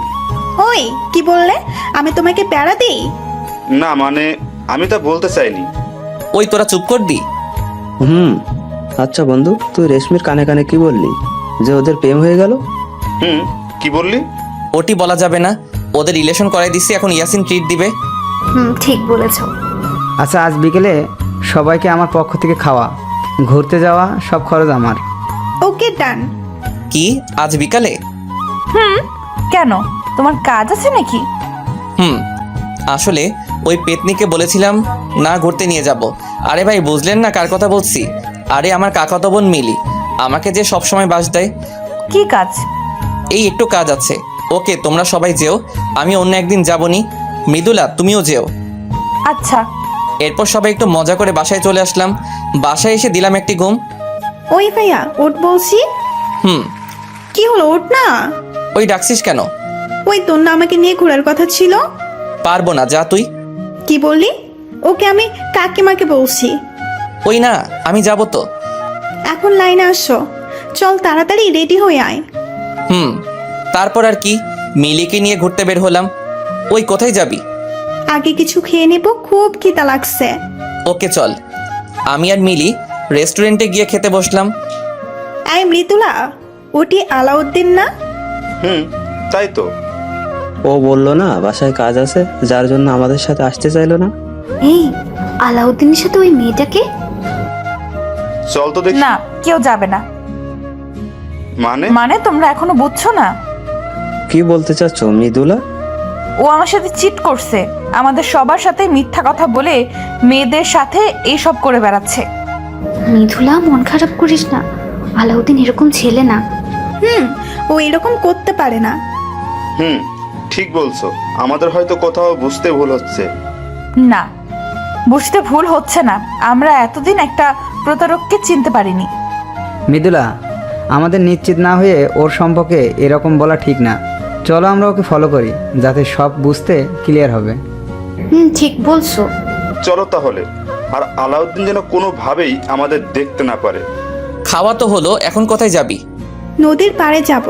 ওই কি বললে? আমি তোমাকে প্যারা দিই? না মানে, আমি তা বলতে চাইনি। ওই তোরা চুপ করবি? আচ্ছা বন্ধু, তুই রেশমির কানে কানে কি বললি? যে ওদের প্রেম হয়ে গেল? কি বললি? ওটি বলা যাবে না। ওদের রিলেশন করাই দিছি, এখন ইয়াসিন ট্রিট দিবে। ঠিক বলেছো। আচ্ছা, আজ বিকেলে সবাইকে আমার পক্ষ থেকে খাওয়া, ঘুরতে যাওয়া, সব খরচ আমার। ওকে, ডান। কি, আজ বিকালে? কেন, তোমার কাজ আছে নাকি? আসলে ওই পেতনিকে বলেছিলাম না ঘুরতে নিয়ে যাব। আরে ভাই, বুঝলেন না কার কথা বলছি? আরে আমার কাকাতো বোন মিলি, আমাকে যে সব সময় বাস দেয়। কি কাজ? এই একটু কাজ আছে। ওকে, তোমরা সবাই যেও, আমি অন্য একদিন যাবনি। মৃদুলা, তুমিও যেও। আচ্ছা। এরপর সবাই একটু মজা করে বাসায় চলে আসলাম। বাসায় এসে দিলাম একটি ঘুম। ওই ভাইয়া, ওঠ বলছি। হুম। কি হলো, ওঠ না। ওই ডাকছিস কেন? ওই তোর না আমাকে নিয়ে ঘোরার কথা ছিল। পারবো না, যা তুই। কি বললি? ওকে আমি কাকিমাকে বলছি। ওই না, আমি যাব তো। এখন লাইনে আসো, চল তাড়াতাড়ি রেডি হয়ে আয়। তারপর আর কি, মিলিকে নিয়ে ঘুরতে বের হলাম। ওই কোথায় যাবি? আগে কিছু খেয়ে নেব, খুব খিদা লাগছে। ওকে চল। আমি আর মিলি রেস্টুরেন্টে গিয়ে খেতে বসলাম। এই মৃদুলা, ওটি আলাউদ্দিন না? তাই তো। ও বললো না বাসায় কাজ আছে, যার জন্য আমাদের সাথে আসতে চাইলো না। এই আলাউদ্দিনের সাথে ওই মেয়েটাকে? চল তো দেখি। না, কেউ যাবে না। মানে তোমরা এখনো বুঝছো না? কি বলতে চাচ্ছ মৃদুলা? ও আমার সাথে চিট করছে, আমাদের সবার সাথে মিথ্যা কথা বলে মেয়েদের সাথে এইসব করে বেড়াচ্ছে। মৃদুলা, মন খারাপ করিস না, আলাউদ্দিন এরকম ছেলে না। ও এরকম করতে পারে না। ঠিক বলছো, আমাদের হয়তো কোথাও বুঝতে ভুল হচ্ছে। না, বুঝতে ভুল হচ্ছে না, আমরা এতদিন একটা প্রতারককে চিনতে পারিনি। মৃদুলা, আমাদের নিশ্চিত না হয়ে ওর সম্পর্কে এরকম বলা ঠিক না। চলো আমরা ওকে ফলো করি, যাতে সব বুঝতে ক্লিয়ার হবে। ঠিক বলছো। চলো তাহলে। আর আলাউদ্দিন যেন কোনোভাবেই আমাদের দেখতে না পারে। খাওয়া তো হলো, এখন কোথায় যাবি? নদীর পাড়ে যাব।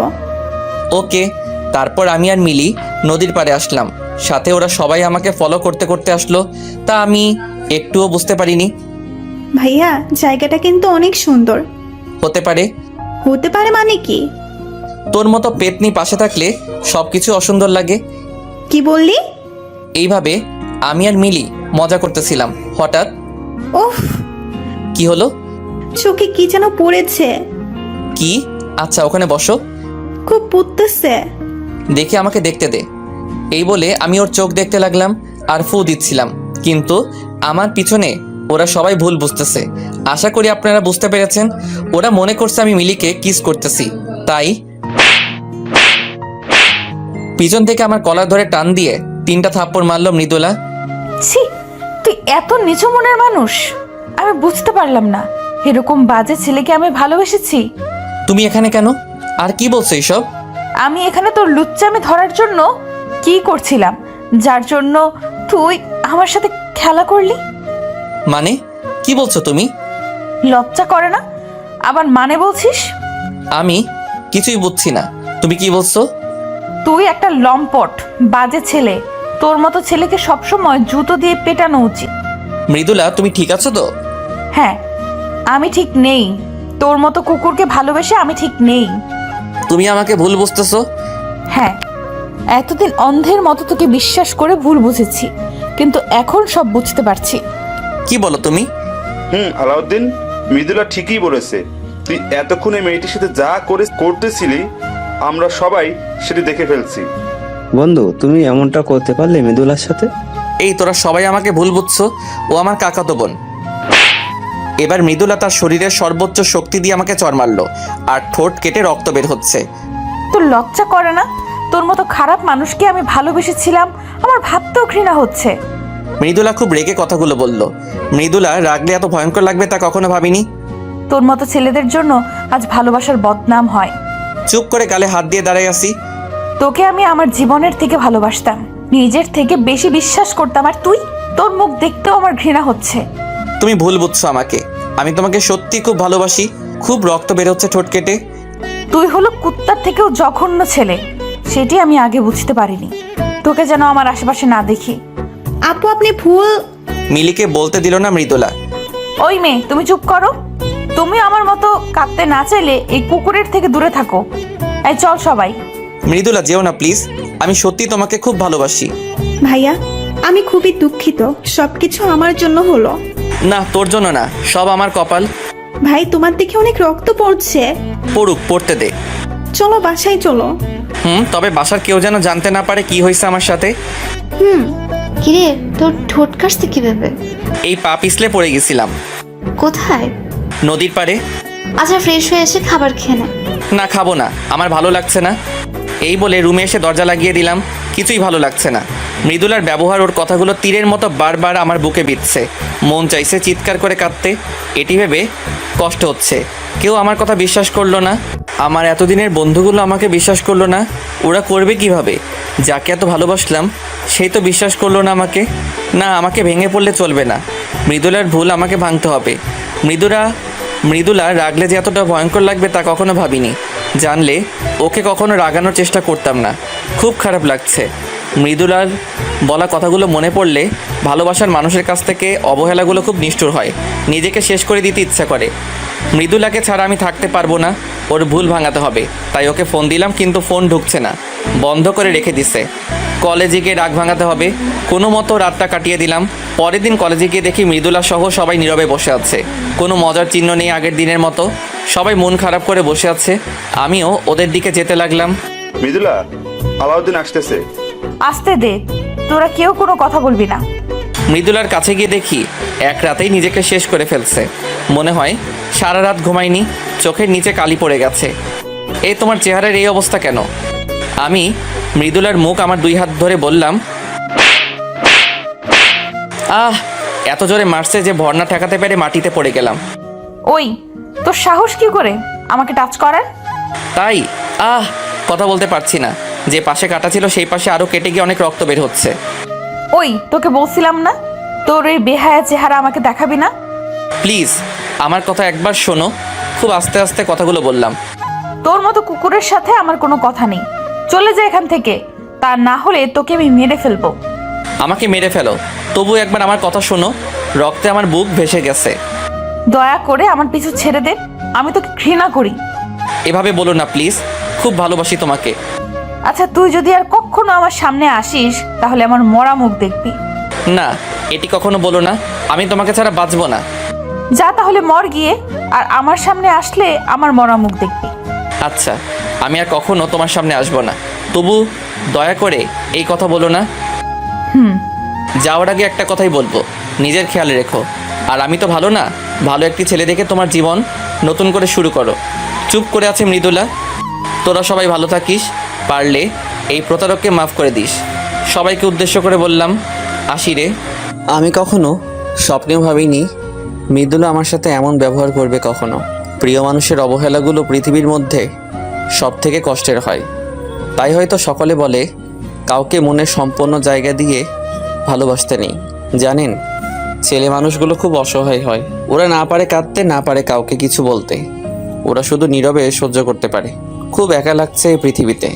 ওকে। তারপর আমি আর মিলি নদীর পাড়ে আসলাম, সাথে ওরা সবাই আমাকে ফলো করতে করতে আসলো। তা আমি একটুও বুঝতে পারিনি। ভাইয়া, জায়গাটা কিন্তু অনেক সুন্দর। হতে পারে। হতে পারে মানে কি? তোর মতো পেতনি পাশে থাকলে সবকিছু অসুন্দর লাগে। কি বললি? এইভাবে আমি আর মিলি মজা করতেছিলাম, হঠাৎ উফ, কি হলো? চোখে কি যেন পড়েছে। কি? আচ্ছা, ওখানে বসো। খুব পুড়তেছে। দেখে আমাকে দেখতে দে। এই বলে আমি ওর চোখ দেখতে লাগলাম আর ফু দিচ্ছিলাম, কিন্তু আমার পিছনে ওরা সবাই ভুল বুঝতেছে। আশা করি আপনারা বুঝতে পেরেছেন। ওরা মনে করছে আমি মিলিকে কিস করতেছি, তাই পিছন থেকে আমার কলার ধরে টান দিয়ে 3টা থাপ্পড় মারলো মৃদুলা। ছি, তুই এত নিচু মনের মানুষ? আমি বুঝতে পারলাম না, এরকম বাজে ছেলেকে আমি ভালোবেসেছি। তুমি এখানে কেন? আর কি বলছো এইসব? আমি এখানে তোর লুচ্চামি ধরার জন্য কি করছিলাম, যার জন্য তুই আমার সাথে খেলা করলি। মানে কি বলছো তুমি? লজ্জা করে না? আবার মানে বলছিস? আমি কিছুই বুঝছি না, তুমি কি বলছো? তুই একটা লম্পট বাজে ছেলে, তোর মতো ছেলেকে সবসময় জুতো দিয়ে পেটানো উচিত। মৃদুলা, তুমি ঠিক আছো তো? হ্যাঁ, আমি ঠিক নেই। তোর মতো কুকুরকে ভালোবেসে আমি ঠিক নেই। তুমি আমাকে ভুল বুঝতেছো। হ্যাঁ, এতদিন অন্ধের মতো তোকে বিশ্বাস করে ভুল বুঝেছি, কিন্তু এখন সব বুঝতে পারছি। কি বলো তুমি? আলাউদ্দিন, মৃদুলা ঠিকই বলেছে। তুই এতক্ষণে মেয়েটির সাথে যা করতেছিলি, আমরা সবাই সেটি দেখে ফেলছি। বন্ধু, তুমি এমনটা করতে পারলে মৃদুলার সাথে? এই তোরা সবাই আমাকে ভুল বুঝছো, ও আমার কাকাতো বোন। এবার মৃদুলা তার শরীরের সর্বোচ্চ শক্তি দিয়ে আমাকে চড় মারলো আর ঠোঁট কেটে রক্ত বের হচ্ছে। তোর লজ্জা করে না? তোর মতো খারাপ মানুষকে আমি ভালোবেসেছিলাম, আমার ভাবতেও ঘৃণা হচ্ছে। মৃদুলা খুব রেগে কথাগুলো বলল। মৃদুলা রাগলে এত ভয়ঙ্কর লাগবে তা কখনো ভাবিনি। তোর মতো ছেলেদের জন্য আজ ভালোবাসার বদনাম হয়। চুপ করে গালে হাত দিয়ে দাঁড়ায় আসি। তোকে আমি আমার জীবনের থেকে ভালোবাসতাম, নিজের থেকে বেশি বিশ্বাস করতাম, আর তুই? তোর মুখ দেখতেও আমার ঘৃণা হচ্ছে। তুমি ভুল বুঝছো আমাকে। আমি তোমাকে সত্যি খুব ভালোবাসি। খুব রক্ত বের হচ্ছে ঠোঁট কেটে। তুই হলো কুত্তার থেকেও জঘন্য ছেলে, সেটি আমি আগে বুঝতে পারিনি। তোকে যেন আমার আশেপাশে না দেখি। আপু, আপনি ভুল। মিলিকে বলতে দিল না মৃদুলা। ওই মেয়ে, তুমি চুপ করো। তুমি আমার মতো কাঁদতে না চাইলে এই কুকুরের থেকে দূরে থাকো। এই চল সবাই। মৃদুলা, যেও না প্লিজ, আমি সত্যি তোমাকে খুব ভালোবাসি। ভাইয়া, আমি খুবই দুঃখিত, সবকিছু আমার জন্য হলো। না, তোর জন্য না, সব আমার কপাল। ভাই, তোমার দেখে অনেক রক্ত পড়ছে। পড়ুক, পড়তে দে। চলো বাসায় চলো। তবে বাসার কেউ যেন জানতে না পারে কি হয়েছে আমার সাথে। কিরে, তোর ঠোঁট কাটছে কিভাবে? এই পা পিছলে পড়ে গেছিলাম। কোথায়? নদীর পাড়ে। আচ্ছা, ফ্রেশ হয়ে এসে খাবার খেয়ে নে। না, খাবো না, আমার ভালো লাগছে না। এই বলে রুমে এসে দরজা লাগিয়ে দিলাম। কিছুই ভালো লাগছে না। মৃদুলার ব্যবহার, ওর কথাগুলো তীরের মতো বারবার আমার বুকে বিঁধছে। মন চাইছে চিৎকার করে কাঁদতে। এটি ভেবে কষ্ট হচ্ছে, কেউ আমার কথা বিশ্বাস করলো না। আমার এতদিনের বন্ধুগুলো আমাকে বিশ্বাস করলো না। ওরা করবে কিভাবে? যাকে এত ভালোবাসলাম সেই তো বিশ্বাস করলো না আমাকে। না, আমাকে ভেঙে পড়লে চলবে না। মৃদুলার ভুল আমাকে ভাঙতে হবে। মৃদুলা রাগলে যে এতটা ভয়ঙ্কর লাগবে তা কখনো ভাবিনি। জানলে ওকে কখনো রাগানোর চেষ্টা করতাম না। খুব খারাপ লাগছে। মৃদুলার বলা কথাগুলো মনে পড়লে ভালোবাসার মানুষের কাছ থেকে অবহেলাগুলো খুব নিষ্ঠুর হয়। নিজেকে শেষ করে দিতে ইচ্ছা করে। মৃদুলাকে ছাড়া আমি থাকতে পারবো না। ওর ভুল ভাঙাতে হবে। তাই ওকে ফোন দিলাম, কিন্তু ফোন ঢুকছে না, বন্ধ করে রেখে দিছে। কলেজে গিয়ে রাগ ভাঙাতে হবে। কোনো মতো রাতটা কাটিয়ে দিলাম। পরের দিন কলেজে গিয়ে দেখি মৃদুলা সহ সবাই নীরবে বসে আছে। কোনো মজার চিহ্ন নেই আগের দিনের মতো। সবাই মন খারাপ করে বসে আছে। আমিও ওদের দিকে যেতে লাগলাম। মৃদুলা, আলাউদ্দিন আসতেছে। আসতে দে, তোরা কেউ কোনো কথা বলবি না। মৃদুলার কাছে গিয়ে দেখি এক রাতেই নিজেকে শেষ করে ফেলছে। মনে হয় সারা রাত ঘুমায়নি, চোখের নিচে কালি পড়ে গেছে। এই তোমার চেহারার এই অবস্থা কেন? আমি মৃদুলার মুখ আমার 2 হাত ধরে বললাম, আহ, এত জোরে মারছে যে ভর্না ঠেকাতে পেরে মাটিতে পড়ে গেলাম। ওই, তোর সাহস কি করে আমাকে টাচ করার? তাই? কথা বলতে পারছি না। যে পাশে কাটা ছিল সেই পাশে আরও কেটে গিয়ে অনেক রক্ত বের হচ্ছে। ওই, তোকে বলছিলাম না তোর এই বেহায়া চেহারা আমাকে দেখাবি না। প্লিজ আমার কথা একবার শোনো। খুব আস্তে আস্তে কথাগুলো বললাম। তোর মতো কুকুরের সাথে আমার কোনো কথা নেই। চলে যা এখান থেকে, তা না হলে তোকে আমি মেরে ফেলবো। আমাকে মেরে ফেলো, তবু একবার আমার কথা শোনো। রক্তে আমার বুক ভেসে গেছে। দয়া করে আমার পিছু ছেড়ে দে, আমি তোকে ঘৃণা করি। এভাবে বলো না প্লিজ, খুব ভালোবাসি তোমাকে। আচ্ছা, তুই যদি আর কখনো আমার সামনে আসিস তাহলে আমার মরা মুখ দেখবি। না, এটি কখনো বলো না। আমি তোমাকে ছাড়া বাঁচবো না। যা তাহলে মর গিয়ে, আর আমার সামনে আসলে আমার মরা মুখ দেখবি। আচ্ছা, আমি আর কখনো তোমার সামনে আসবো না। তবু দয়া করে এই কথা বলো না। যাওয়ার আগে একটা কথাই বলবো, নিজের খেয়াল রেখো। আর আমি তো ভালো না, ভালো একটি ছেলে দেখে তোমার জীবন নতুন করে শুরু করো। চুপ করে আছে মৃদুলা। তোরা সবাই ভালো থাকিস। পারলে এই প্রতারককে মাফ করে দিস। সবাইকে উদ্দেশ্য করে বললাম, আসি রে। আমি কখনো স্বপ্নেও ভাবিনি মৃদুলা আমার সাথে এমন ব্যবহার করবে কখনো। প্রিয় মানুষের অবহেলাগুলো পৃথিবীর মধ্যে সব থেকে কষ্টের হয়। তাই হয়তো সকলে বলে কাউকে মনের সম্পূর্ণ জায়গা দিয়ে ভালোবাসতে নেই। জানেন, ছেলে মানুষগুলো খুব অসহায় হয়। ওরা না পারে কাঁদতে, না পারে কাউকে কিছু বলতে। ওরা শুধু নীরবে সহ্য করতে পারে। খুব একা লাগছে এই পৃথিবীতে।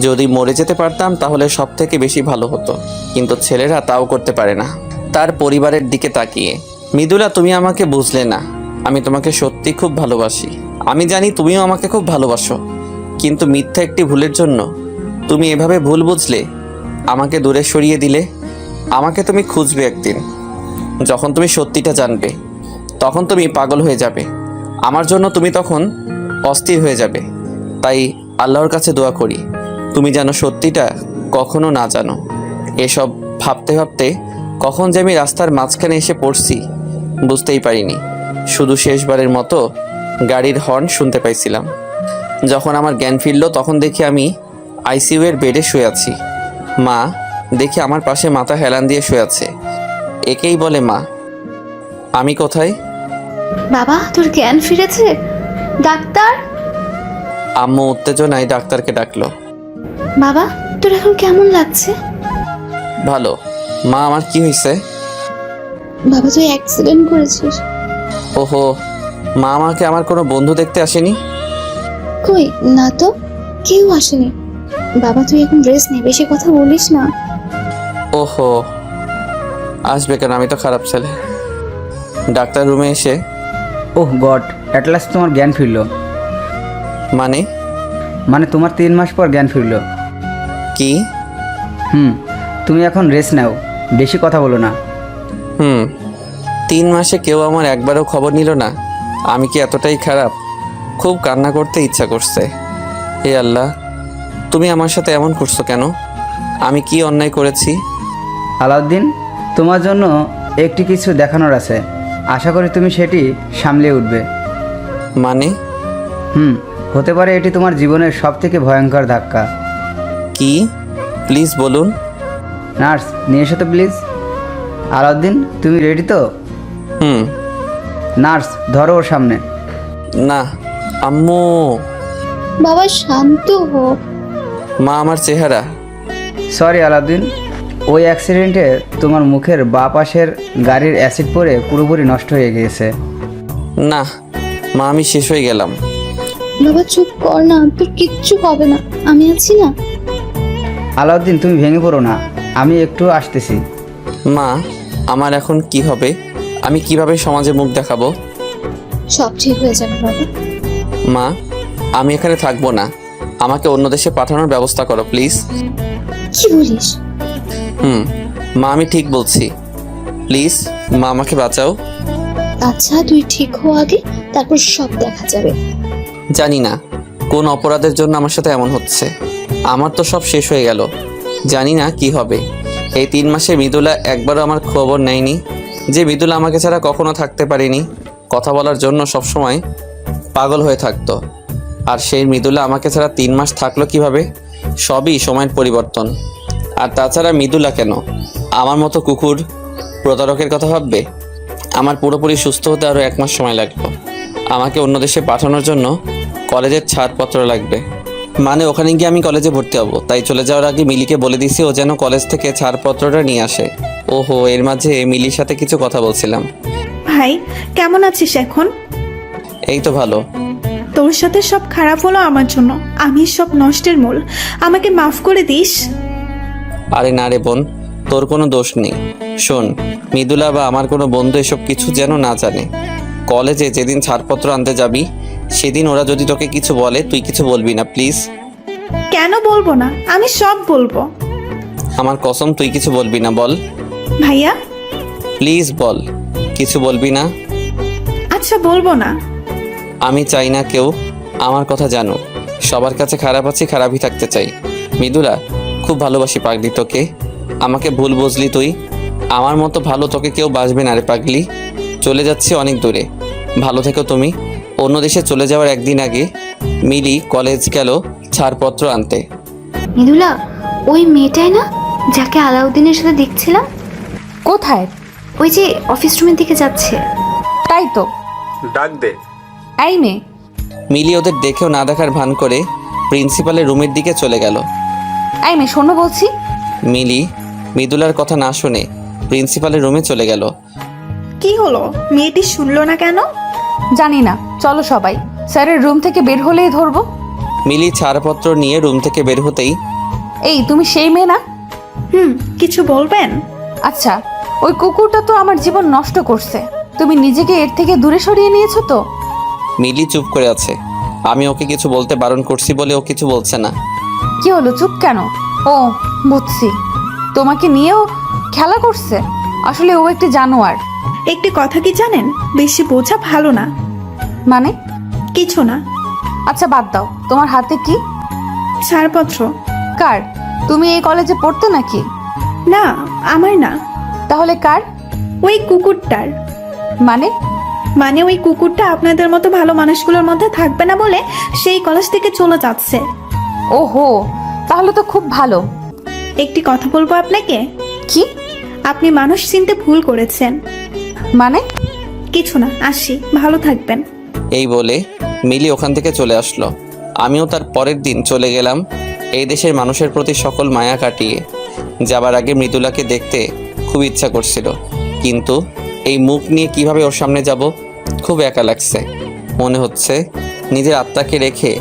যদি মরে যেতে পারতাম তাহলে সব থেকে বেশি ভালো হতো। কিন্তু ছেলেরা তাও করতে পারে না। তার পরিবারের দিকে তাকিয়ে, মৃদুলা, তুমি আমাকে বুঝলে না। আমি তোমাকে সত্যি খুব ভালোবাসি। আমি জানি তুমিও আমাকে খুব ভালোবাসো। কিন্তু মিথ্যা একটি ভুলের জন্য তুমি এভাবে ভুল বুঝলে, আমাকে দূরে সরিয়ে দিলে। আমাকে তুমি খুঁজবে একদিন। যখন তুমি সত্যিটা জানবে তখন তুমি পাগল হয়ে যাবে। আমার জন্য তুমি তখন অস্থির হয়ে যাবে। তাই আল্লাহর কাছে দোয়া করি তুমি যেন সত্যিটা কখনো না জানো। এসব ভাবতে ভাবতে কখন যে আমি রাস্তার মাঝখানে এসে পড়ছি বুঝতেই পারিনি। শুধু শেষবারের মতো গাড়ির হর্ন শুনতে পাইছিলাম। যখন আমার জ্ঞান ফিরল তখন দেখি আমি আইসিইউ এর বেডে শুয়ে আছি। মা দেখি আমার পাশে মাথা হেলান দিয়ে শুয়ে আছে। একেই বলে মা। আমি কোথায়? বাবা, তোর জ্ঞান ফিরেছে? ডাক্তার? আম্মু উত্তেজনায় ডাক্তারকে ডাকলো। বাবা, তোর এখন কেমন লাগছে? ভালো। মা, আমার কি হয়েছে? বাবা, তুই অ্যাক্সিডেন্ট করেছিস। ওহো, মা, আমাকে আমার কোনো বন্ধু দেখতে আসেনি? কই না তো, কেউ আসেনি। বাবা, তুই এখন রেস্ট নে, বেশি কথা বলিস না। ওহো, আসবে কেন? আমি তো খারাপ ছেলে। ডাক্তার রুমে এসে, ওহ গড, অ্যাট লাস্ট তোমার জ্ঞান ফিরল। মানে তোমার 3 মাস পর জ্ঞান ফিরল। কি? তুমি এখন রেস্ট নাও, বেশি কথা বলো না। 3 মাসে কেউ আমার একবারও খবর নিল না। আমি কি এতটাই খারাপ? খুব কান্না করতে ইচ্ছা করছে। হে আল্লাহ, তুমি আমার সাথে এমন করছো কেন? আমি কি অন্যায় করেছি? আলাউদ্দিন, তোমার জন্য একটি কিছু দেখানোর আছে। আশা করি তুমি সেটি সামলে উঠবে। মানে? হতে পারে এটি তোমার জীবনের সবথেকে ভয়ঙ্কর ধাক্কা। কি? প্লিজ বলুন। নার্স, নিয়ে এসো তো প্লিজ। আলাউদ্দিন, তুমি রেডি তো? হুম। নার্স, ধরো ওর সামনে। না আম্মু। বাবা শান্ত হো। মা, আমার চেহারা। সরি আলাউদ্দিন, ওই অ্যাক্সিডেন্টে তোমার মুখের বাঁ পাশের গাড়ির অ্যাসিড পড়ে পুরোপুরি নষ্ট হয়ে গিয়েছে। না মা, আমি শেষ হয়ে গেলাম। বাবা চুপ কর না, তোর কিচ্ছু হবে না, আমি আছি না। আলাউদ্দিন, তুমি ভেঙে পড়ো না, আমি একটু আসতেছি। মা, আমার এখন কি হবে? আমি কিভাবে সমাজে মুখ দেখাবো? সব ঠিক হয়ে যাবে বাবা। মা, আমি এখানে থাকবো না, আমাকে অন্য দেশে পাঠানোর ব্যবস্থা করো প্লিজ। কি বলিস? মা, আমি ঠিক বলছি, প্লিজ মা, আমাকে বাঁচাও। আচ্ছা তুই ঠিক হো আগে, তারপর সব দেখা যাবে। জানি না কোন অপরাধের জন্য আমার সাথে এমন হচ্ছে। আমার তো সব শেষ হয়ে গেল, জানি না কি হবে। এই 3 মাসে মৃদুলা একবারও আমার খবর নেয়নি, যে মৃদুলা আমাকে ছাড়া কখনো থাকতে পারেনি, কথা বলার জন্য সবসময় পাগল হয়ে থাকতো। আর সেই মৃদুলা আমাকে ছাড়া 3 মাস থাকলো কিভাবে? সবই সময়ের পরিবর্তন। আর তাছাড়া মৃদুলা কেন আমার মতো কুকুর প্রতারকের কথা ভাববে? আমার পুরোপুরি সুস্থ হতে আরও 1 মাস সময় লাগবে। আমাকে অন্য দেশে পাঠানোর জন্য কলেজের ছাড়পত্র লাগবে, মানে ওখানে গিয়ে আমি কলেজে ভর্তি হব। তাই চলে যাওয়ার আগে মিলিকে বলে দিছি ও যেন কলেজ থেকে ছাড়পত্রটা নিয়ে আসে। ওহো, এর মাঝে মিলির সাথে কিছু কথা বলছিলাম। ভাই কেমন আছিস এখন? এই তো ভালো। তোর সাথে সব খারাপ হলো আমার জন্য, আমি সব নষ্টের মূল, আমাকে মাফ করে দিস। আরে না রে বোন, তোর কোনো দোষ নেই। শোন, মৃদুলা বা আমার কোনো বন্ধু এসব কিছু যেন না জানে। কলেজে যেদিন ছাড়পত্র আনতে যাবি সেদিন ওরা যদি তোকে কিছু বলে তুই কিছু বলবি না প্লিজ। কেন বলবো না, আমি সব বলবো। আমার কসম, তুই কিছু বলবি না, বল ভাইয়া। প্লিজ বল, কিছু বলবি না। আচ্ছা বলবো না। আমি চাই না কেউ আমার কথা জানো। সবার কাছে খারাপ আছি, খারাপই থাকতে চাই। মৃদুলা, খুব ভালোবাসি পাগলি তোকে। আমাকে ভুল বুঝলি তুই। আমার মতো ভালো তোকে কেউ বাসবে না রে পাগলি। চলে যাচ্ছি অনেক দূরে, ভালো থেকো তুমি। অন্য দেশে চলে যাওয়ার একদিন আগে মিলি কলেজ গেল ছাড়পত্র আনতে। মৃদুলা, ওই মেয়েটাই না যাকে আলাউদ্দিনের সাথে দেখছিলাম? কোথায়? ওই যে অফিস রুমের দিকে যাচ্ছে। তাই তো। ডাক দে। এই মেয়ে। মিলি ওদের দেখেও না দেখার ভান করে প্রিন্সিপালের রুমের দিকে চলে গেল। এই মেয়ে, শোনো বলছি। মিলি মৃদুলার কথা না শুনে প্রিন্সিপালের রুমে চলে গেল। কি হলো, মেয়েটি শুনলো না কেন? জানি না, চলো সবাই, স্যারের রুম থেকে বের হলেই ধরবো। মিলি ছাড়পত্র নিয়ে রুম থেকে বের হতেই, এই তুমি সেই মেয়ে না? কিছু বলবেন? আচ্ছা, ওই কুকুরটা তো আমার জীবন নষ্ট করছে, তুমি নিজেকে এর থেকে দূরে সরিয়ে নিয়েছো তো? মিলি চুপ করে আছে। আমি ওকে কিছু বলতে বারণ করছি বলে ও কিছু বলছে না। কি হলো, চুপ কেন? ও বুঝছি, তোমাকে নিয়েও খেলা করছে। আসলে ও একটি জানোয়ার। একটি কথা কি জানেন, বেশি বোঝা ভালো না। মানে? কিছু না। আচ্ছা বাদ দাও, তোমার হাতে কি? ছাড়পত্র। কার? তুমি এই কলেজে পড়তে নাকি? না, আমার না। তাহলে কার? ওই কুকুরটার। মানে? মানে ওই কুকুরটা আপনাদের মতো ভালো মানুষগুলোর মধ্যে থাকবে না বলে সেই কলেজ থেকে চলে যাচ্ছে। ওহো, তাহলে তো খুব ভালো। একটি কথা বলবো আপনাকে। কি? আপনি মানুষ চিনতে ভুল করেছেন। মানে? কিছু না, আসি, ভালো থাকবেন। এই বলে মিলি ওখান থেকে চলে আসলো। আমিও তার পরের দিন চলে গেলাম এই দেশের মানুষের প্রতি সকল মায়া কাটিয়ে। যাবার আগে মৃদুলাকে দেখতে খুব ইচ্ছা করছিল, কিন্তু এই মুখ নিয়ে কিভাবে ওর সামনে যাব, খুব একা লাগছে। মনে হচ্ছে নিজের আত্মাকে রেখে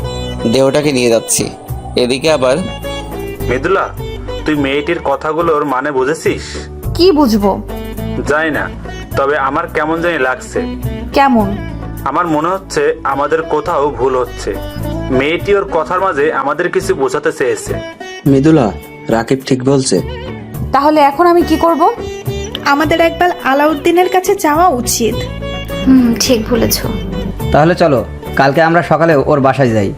দেহটাকে নিয়ে যাচ্ছি। এদিকে আবার মৃদুলা, তুই মেয়েটির কথাগুলোর মানে বুঝেছিস? কি বুঝবো? জানি না, তবে আমার কেমন জানি লাগছে। কেমন? আমার মনে হচ্ছে আমাদের কোথাও ভুল হচ্ছে। মেয়েটি ওর কথার মাঝে আমাদের কিছু বোঝাতে চেয়েছে। মৃদুলা, রাকিব ঠিক বলছে। তাহলে এখন আমি কি করব? আমাদের একবার আলাউদ্দিনের কাছে যাওয়া উচিত। ঠিক বলেছো। তাহলে চলো, কালকে আমরা সকালে ওর বাসায় যাই।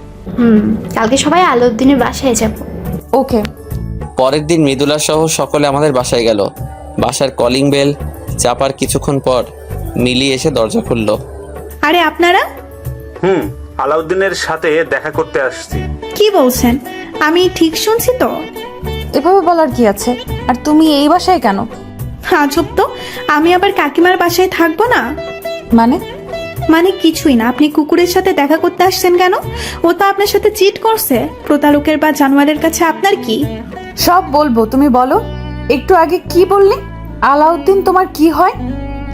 কালকে সবাই আলাউদ্দিনের বাসায় যাব। ওকে। পরের দিন মৃদুলা সহ সকলে আমাদের বাসায় গেল। বাসার কলিং বেল চাপার কিছুক্ষণ পর মিলি এসে দরজা খুলল। আরে আপনারা? আলাউদ্দিনের সাথে দেখা করতে আসছি। কি বলছেন, আমি ঠিক শুনছি তো? এভাবে বলার কি আছে? আর তুমি এই বাসায় কেন? আজব তো, আমি আবার কাকিমার বাসায় থাকবো না? মানে? মানে কিছুই না, আপনি কুকুরের সাথে দেখা করতে আসছেন কেন? ও তো আপনার সাথে চিট করছে। প্রতারকের বা জানোয়ারের কাছে আপনার কি? সব বলবো, তুমি বলো। একটু আগে কি বললে? আলাউদ্দিন তোমার কি হয়?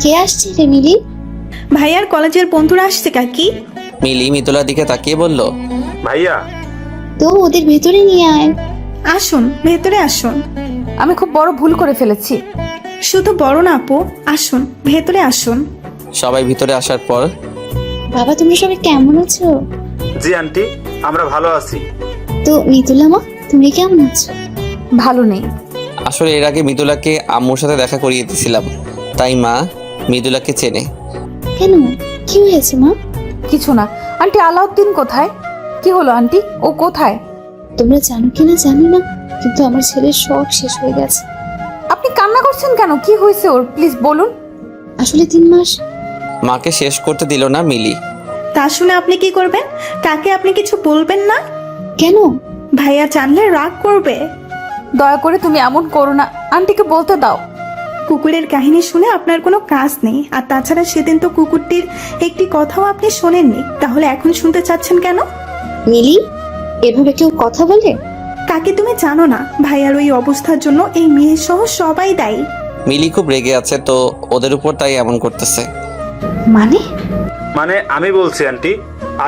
কে আসছে রে মিলি? ভাইয়ার কলেজের বন্ধুরা আসছে কাকি। মিলি মৃদুলার দিকে তাকিয়ে বলল, ভাইয়া তো ওদের ভেতরে নিয়ে আয়। আসুন, ভেতরে আসুন। আমি খুব বড় ভুল করে ফেলেছি। শুধু বড় না আপু, আসুন ভেতরে আসুন। সবাই ভিতরে আসার পর বাবা তোমরা সবাই কেমন আছো? জি আন্টি, আমরা ভালো আছি। তো মিতুলা মা তুমি কেমন আছো? ভালো নেই। আসলে এর আগে মৃদুলাকে আম্মুর সাথে দেখা করিয়ে দিয়েছিলাম, তাই মা মৃদুলাকে চেনে। কেন, কি হয়েছে মা? কিছু না। আন্টি আলাউদ্দিন কোথায়? কি হলো আন্টি, ও কোথায়? তোমরা জানো কিনা জানি না, কিন্তু আমার ছেলের সব শেষ হয়ে গেছে। আপনি কান্না করছেন কেন? কি হয়েছে ওর, প্লিজ বলুন। আসলে 3 মাস। মাকে শেষ করতে দিল না মিলি। তা শুনে আপনি কি করবেন? কাকে আপনি কিছু বলবেন না? কেন? ভাইয়া জানলে রাগ করবে। দয়া করে তুমি এমন করো না, আন্টিকে বলতে দাও। কুকুরের কাহিনী শুনে আপনার কোনো কাজ নেই। আর তাছাড়া সেদিন তো কুকুরটির একটি কথাও আপনি শোনেননি, তাহলে এখন শুনতে চাচ্ছেন কেন? মিলি, এভাবে কেউ কথা বলে? কাকে তুমি জানো না, ভাইয়ার ওই অবস্থার জন্য এই মেয়ে সহ সবাই দায়ী। মিলি খুব রেগে আছে তো ওদের উপর, তাই এমন করতেছে। মানে আমি বলছি আন্টি,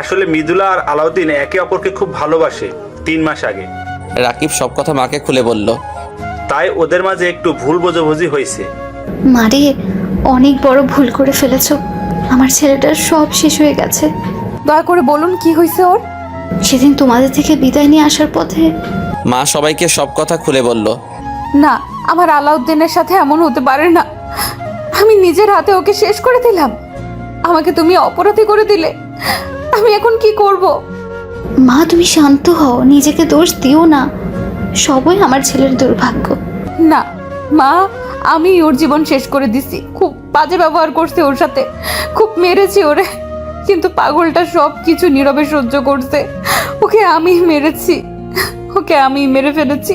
আসলে মৃদুলা আর আলাউদ্দিন একে অপরকে খুব ভালোবাসে 3 মাস আগে। রাকিব সব কথা মাকে খুলে বলল। তাই ওদের মাঝে একটু ভুল বোঝাবুঝি হয়েছে। মারে, অনেক বড় ভুল করে ফেলেছো। আমার ছেলেটার সব শেষ হয়ে গেছে। দয়া করে বলুন কি হয়েছে ওর। সেদিন তোমাদের থেকে বিদায় নিয়ে আসার পথে মা সবাইকে সব কথা খুলে বলল। না, আমার আলাউদ্দিনের সাথে এমন হতে পারে না। আমি নিজের হাতে ওকে শেষ করে দিলাম। আমাকে তুমি অপরাধী করে দিলে। আমি এখন কি করব? মা তুমি শান্ত হও, নিজেকে দোষ দিও না। সবই আমার ছেলের দুর্ভাগ্য। না মা, আমি ওর জীবন শেষ করে দিছি। খুব বাজে ব্যবহার করছে ওর সাথে, খুব মেরেছি ওরে, কিন্তু পাগলটা সব কিছু নীরবে সহ্য করছে। ওকে আমি মেরেছি, ওকে আমি মেরে ফেলেছি।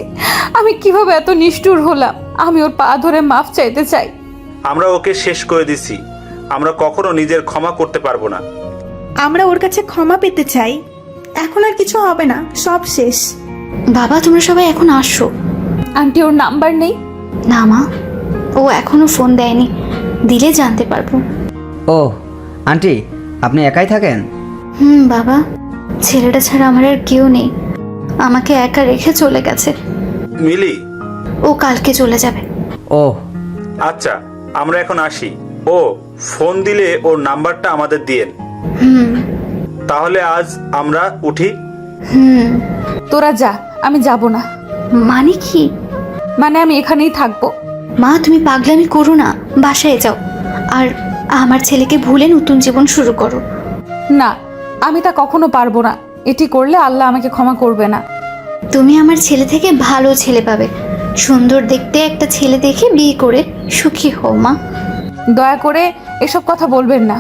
আমি কিভাবে এত নিষ্ঠুর হলাম? আমি ওর পা ধরে মাফ চাইতে চাই। আমরা ওকে শেষ করে দিছি, আমরা কখনো নিজের ক্ষমা করতে পারবো না। আমরা ওর কাছে ক্ষমা পেতে চাই। এখন আর কিছু হবে না, সব শেষ। বাবা তোমরা সবাই এখন আসো। আন্টি ওর নাম্বার নেই? না মা, ও এখনো ফোন দেয়নি, দিলে জানতে পারবো। ও আন্টি, আপনি একাই থাকেন? বাবা, ছেলেটা ছাড়া আমার আর কেউ নেই। আমাকে একা রেখে চলে গেছে। মিলি, ও কালকে চলে যাবে। ও আচ্ছা আমরা এখন আসি। ও ফোন দিলে ওর নাম্বারটা আমাদের দিয়েন। তাহলে আজ আমরা উঠি। তোরা যা, আমি যাব না। মানে কি? মানে আমি এখানেই থাকবো। মা তুমি পাগলামি করো না, বাসায় যাও। আর আমার ছেলেকে ভুলে নতুন জীবন শুরু করো। না, আমি তা কখনো পারবো না। এটি করলে আল্লাহ আমাকে ক্ষমা করবে না। তুমি আমার ছেলে থেকে ভালো ছেলে পাবে। সুন্দর দেখতে একটা ছেলে দেখে বিয়ে করে সুখী হও মা। দয়া করে এসব কথা বলবেন না।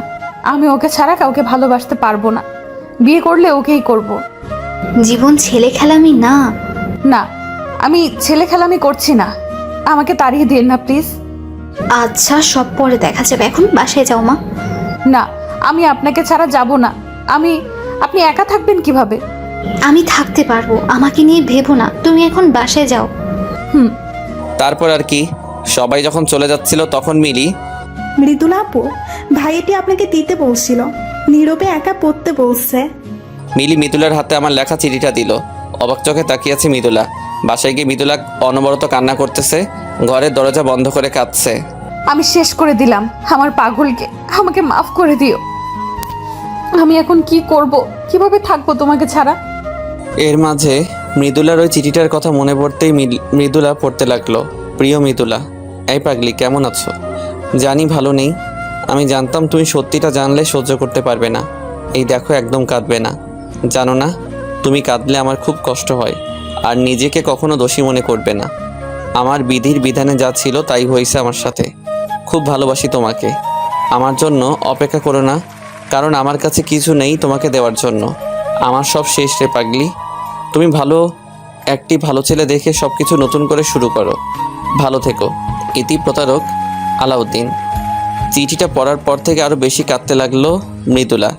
আমি ওকে ছাড়া কাউকে ভালোবাসতে পারবো না। বিয়ে করলে ওকেই করব। জীবন ছেলে খেলামি না। না, আমি ছেলে খেলামি করছি না। আমাকে তাড়িয়ে দিন না প্লিজ। আচ্ছা সব পরে দেখা যাবে, এখন বাসায় যাও মা। না, আমি আপনাকে ছাড়া যাব না। আপনি একা থাকবেন কিভাবে? আমি থাকতে পারবো, আমাকে নিয়ে ভেবো না। তুমি এখন বাসায় যাও। তারপর আর কি, সবাই যখন চলে যাচ্ছিল তখন মিলি, মৃদুলা আপু, ভাইটি আপনাকে দিতে বলছিল, নীরবে একা পড়তে বলছে। মিলি মৃদুলার হাতে আমার লেখা চিঠিটা দিল। অবাক চোখে তাকিয়ে আছে মৃদুলা। বাসায় গিয়ে মৃদুলা অনবরত কান্না করতেছে, ঘরের দরজা বন্ধ করে কাঁদছে। আমি শেষ করে দিলাম আমার পাগলকে। আমাকে মাফ করে দিও। আমি এখন কি করব? কিভাবে থাকবো তোমাকে ছাড়া? এর মাঝে মৃদুলার ওই চিঠিটার কথা মনে পড়তেই মৃদুলা পড়তে লাগলো। প্রিয় মৃদুলা, এই পাগলি কেমন আছো? জানি ভালো নেই। আমি জানতাম তুমি সত্যিটা জানলে সহ্য করতে পারবে না। এই দেখো একদম কাঁদবে না। জানো না, তুমি কাঁদলে আমার খুব কষ্ট হয়। আর নিজেকে কখনো দোষী মনে করবে না। আমার বিধির বিধানে যা ছিল তাই হয়েছে আমার সাথে। খুব ভালোবাসি তোমাকে। আমার জন্য অপেক্ষা করো না, কারণ আমার কাছে কিছু নেই তোমাকে দেওয়ার জন্য। আমার সব শেষ রে পাগলি। তুমি একটি ভালো ছেলে দেখে সব কিছু নতুন করে শুরু করো। ভালো থেকো। ইতি প্রতারক আলাউদ্দিন। চিঠিটা পড়ার পর থেকে আরও বেশি কাঁদতে লাগলো মৃদুলা।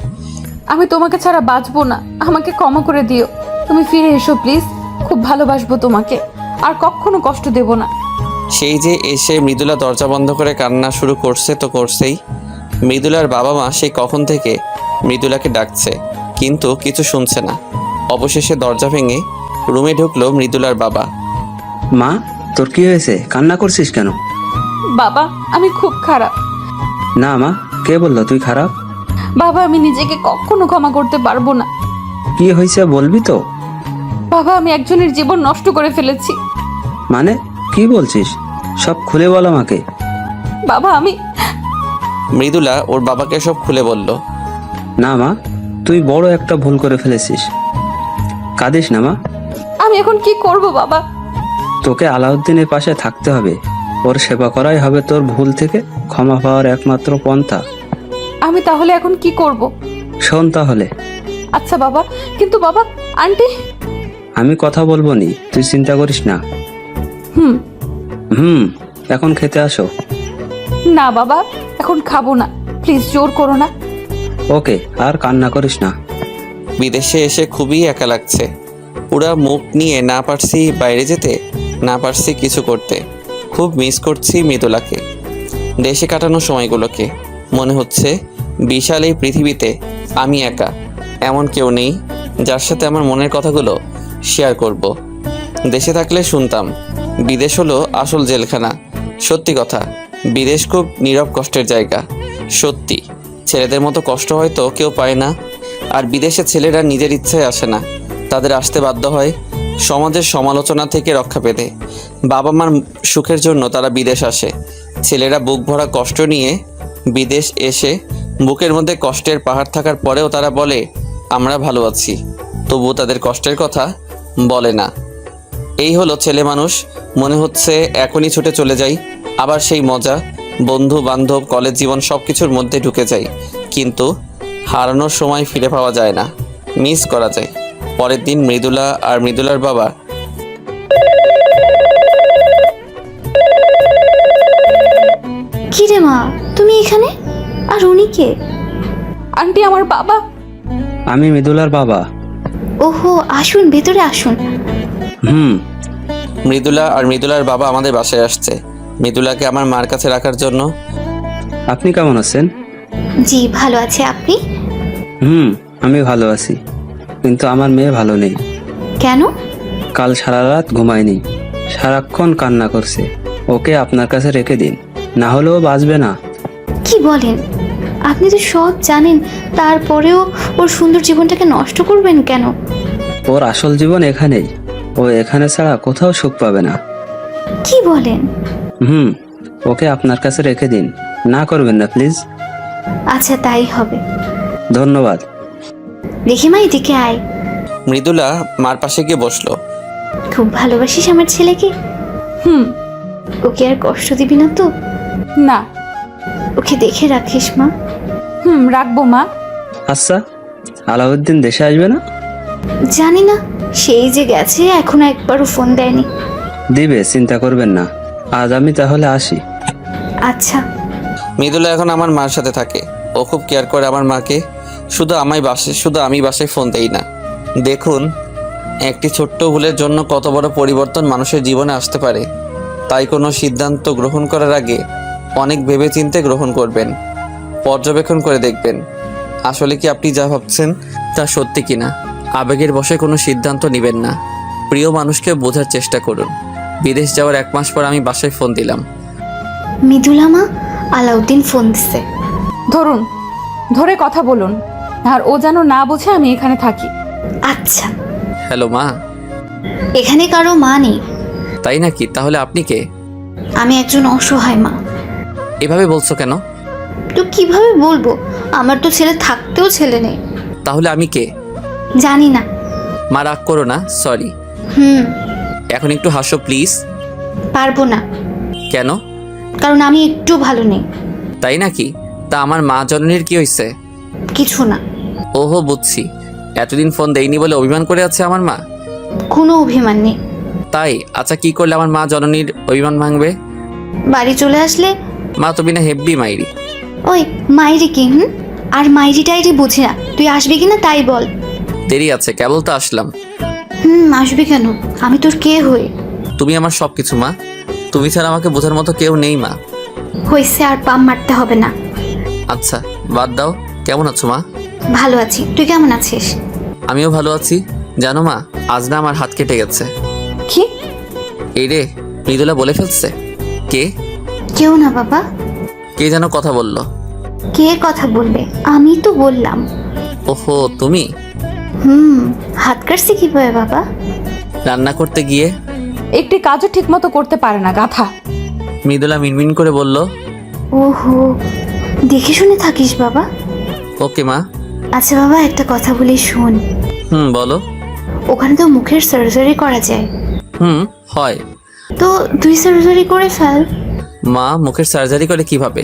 আমি তোমাকে ছাড়া বাঁচবো না, আমাকে ক্ষমা করে দিও। তুমি ফিরে এসো প্লিজ, খুব ভালোবাসবো তোমাকে, আর কখনো কষ্ট দেব না। সেই যে এসে মৃদুলা দরজা বন্ধ করে কান্না শুরু করছে তো করছেই। মৃদুলার বাবা মা সেই কখন থেকে মৃদুলাকে ডাকছে, কিন্তু কিছু শুনছে না। অবশেষে দরজা ভেঙে রুমে ঢুকলো মৃদুলার বাবা। মা, তোর কি হয়েছে? কান্না করছিস কেন? বাবা, আমি খুব খারাপ। না মা, কে বললো তুই খারাপ? বাবা, আমি নিজেকে কখনো ক্ষমা করতে পারবো না। কি হয়েছে বলবি তো? বাবা, আমি একজনের জীবন নষ্ট করে ফেলেছি। মানে কি বলছিস? সব খুলে বল আমাকে। বাবা, আমি মৃদুলা ওর বাবাকে সব খুলে বলল। না মা, তুই বড় একটা ভুল করে ফেলেছিস। কাঁদিস না মা। আমি এখন কি করব বাবা? তোকে আলাউদ্দিনের পাশে থাকতে হবে। ওর সেবা করাই হবে তোর ভুল থেকে ক্ষমা পাওয়ার একমাত্র পন্থা। আমি তাহলে এখন কি করব? শোন তাহলে। আচ্ছা বাবা, কিন্তু বাবা, আন্টি। আমি কথা বলবো নি, তুই চিন্তা করিস না। হুম। এখন খেতে আসো। না বাবা, এখন খাবো না, প্লিজ জোর করো না। ওকে, আর কান্না করিস না। বিদেশে এসে খুবই একা লাগছে। পুরা মুখ নিয়ে না পারছি বাইরে যেতে, না পারছি কিছু করতে। খুব মিস করছি মৃদুলাকে, দেশে কাটানো সময়গুলোকে। মনে হচ্ছে বিশাল এই পৃথিবীতে আমি একা, এমন কেউ নেই যার সাথে আমার মনের কথাগুলো শেয়ার করব। দেশে থাকলে শুনতাম বিদেশ হলো আসল জেলখানা। সত্যি কথা, বিদেশ খুব নীরব কষ্টের জায়গা। সত্যি, ছেলেদের মতো কষ্ট হয়তো কেউ পায় না। আর বিদেশে ছেলেরা নিজের ইচ্ছায় আসে না, তাদের আসতে বাধ্য হয় সমাজের সমালোচনা থেকে রক্ষা পেতে। বাবা মার সুখের জন্য তারা বিদেশ আসে। ছেলেরা বুক ভরা কষ্ট নিয়ে বিদেশ এসে বুকের মধ্যে কষ্টের পাহাড় থাকার পরেও তারা বলে আমরা ভালো আছি, তবুও তাদের কষ্টের কথা বলে না। এই হলো ছেলে মানুষ। মনে হচ্ছে এখনই ছুটে চলে যাই, আবার সেই মজা, বন্ধু বান্ধব, কলেজ জীবন সব কিছুর মধ্যে ঢুকে যাই। কিন্তু হারানোর সময় ফিরে পাওয়া যায় না, মিস করা যায়। পরের দিন মৃদুলা আর মৃদুলার বাবা কি রে মা, তুমি এখানে? আর উনি কে? আন্টি, আমার বাবা। আমি মৃদুলার বাবা। ওহো, আসুন, ভেতরে আসুন। মৃদুলা আর মৃদুলার বাবা আমাদের বাসায় আসছে মৃদুলাকে আমার মার কাছে রাখার জন্য। আপনি কেমন আছেন? জি, ভালো আছে। আপনি? আমি ভালো আছি, কিন্তু আমার মেয়ে ভালো নেই। কেন? কাল সারা রাত ঘুমায়নি, সারাক্ষণ কান্না করছে। ওকে আপনার কাছে রেখে দিন, না হলেও বাঁচবে না। কি বলেন? আপনি তো সব জানেন, তারপরেও ওর সুন্দর জীবনটাকে নষ্ট করবেন কেন? ওর আসল জীবন এখানেই, ও এখানে ছাড়া কোথাও সুখ পাবে না। কি বলেন? ওকে আপনার কাছে রেখে দিন, না করবেন না প্লিজ। আচ্ছা, তাই হবে। ধন্যবাদ। দেখি মা, এদিকে আয়। মৃদুলা মার পাশে গিয়ে বসলো। খুব ভালোবাসিস আমার ছেলেকে? হুম। ওকে আর কষ্ট দিবি না তো? না। ওকে দেখে রাখিস মা। রাখবো মা। আচ্ছা, আলাউদ্দিন দেশে আসবে না? জানি না, সেই যে গেছে, এখনো একবারও ফোন দেয়নি। দিবে, চিন্তা করবেন না। আজ আমি তাহলে আসি। আচ্ছা। মৃদুলা এখন আমার মার সাথে থাকে। ও খুব কেয়ার করে আমার মাকে। শুধু আমি বাসায় ফোন দেই না। দেখুন, একটি ছোট্ট ভুলের জন্য কত বড় পরিবর্তন মানুষের জীবনে আসতে পারে। তাই কোনো সিদ্ধান্ত গ্রহণ করার আগে অনেক ভেবেচিন্তে গ্রহণ করবেন, পর্যবেক্ষণ করে দেখবেন আসলে কি আপনি যা ভাবছেন তা সত্যি কিনা। আবেগের বশে কোনো সিদ্ধান্ত নেবেন না। প্রিয় মানুষকে বোঝার চেষ্টা করুন। বিদেশ যাওয়ার 1 মাস পর আমি বাসায় ফোন দিলাম। মৃদুলা মা, আলাউদ্দিন ফোন দিচ্ছে। ধরুন, ধরে কথা বলুন, আর ও যেন না বোঝে আমি এখানে থাকি। আচ্ছা। হ্যালো মা। এখানে কারো মা নেই। তাই নাকি? তাহলে আপনি কে? আমি একজন অসহায় মা। এভাবে বলছো কেন? তো কিভাবে বলবো? আমার তো ছেলে থাকতেও ছেলে নেই। তাহলে আমি কে? জানি না। মা রাগ করো না, সরি। এখন একটু হাসো প্লিজ। পারবো না। কেন? কারণ আমি একটু ভালো নেই। তাই নাকি? তা আমার মা জননীর কি হয়েছে? কিছু না। ওহো, বুঝছি। এতদিন ফোন দেইনি বলে অভিমান করে আছে আমার মা। কোনো অভিমান নেই। তাই? আচ্ছা, কি করলে আমার মা জননীর অভিমান ভাঙবে? বাড়ি চলে আসলে। মা তুমি না হেব্বি মাইরি। ওই মাইরি কি আর মাইরি টাইরি বুঝি না, তুই আসবি কিনা তাই বল। দেরি আছে, কেবল তো আসলাম। আসবি কেন? আমি তোর কে হই? তুমি আমার সব কিছু মা, তুমি ছাড়া আমাকে বোঝার মতো কেউ নেই মা। হইছে, আর পাম মারতে হবে না। আচ্ছা বাদ দাও, কেমন আছো মা? ভালো আছি, তুই কেমন আছিস? আমিও ভালো আছি। জানো মা, আজ না আমার হাত কেটে গেছে। কি? এই রে, মৃদুলা বলে ফেলছে। কে? কেউ না বাবা। কে যেন কথা বললো। কে কথা বলবে? আমি তো বললাম। ওহো তুমি। হাত কাটছে কিভাবে বাবা? রান্না করতে গিয়ে। একটি কাজও ঠিক মতো করতে পারে না, গাধা। মৃদুলা মিনমিন করে বলল। ওহো, দেখে শুনে থাকিস বাবা। ওকে মা। আচ্ছা বাবা, একটা কথা বলি শোন। বলো। ওখানে তো মুখের সার্জারি করা যায়। হয়। তো তুই সার্জারি করে ফেল। মা, মুখের সার্জারি করে কিভাবে?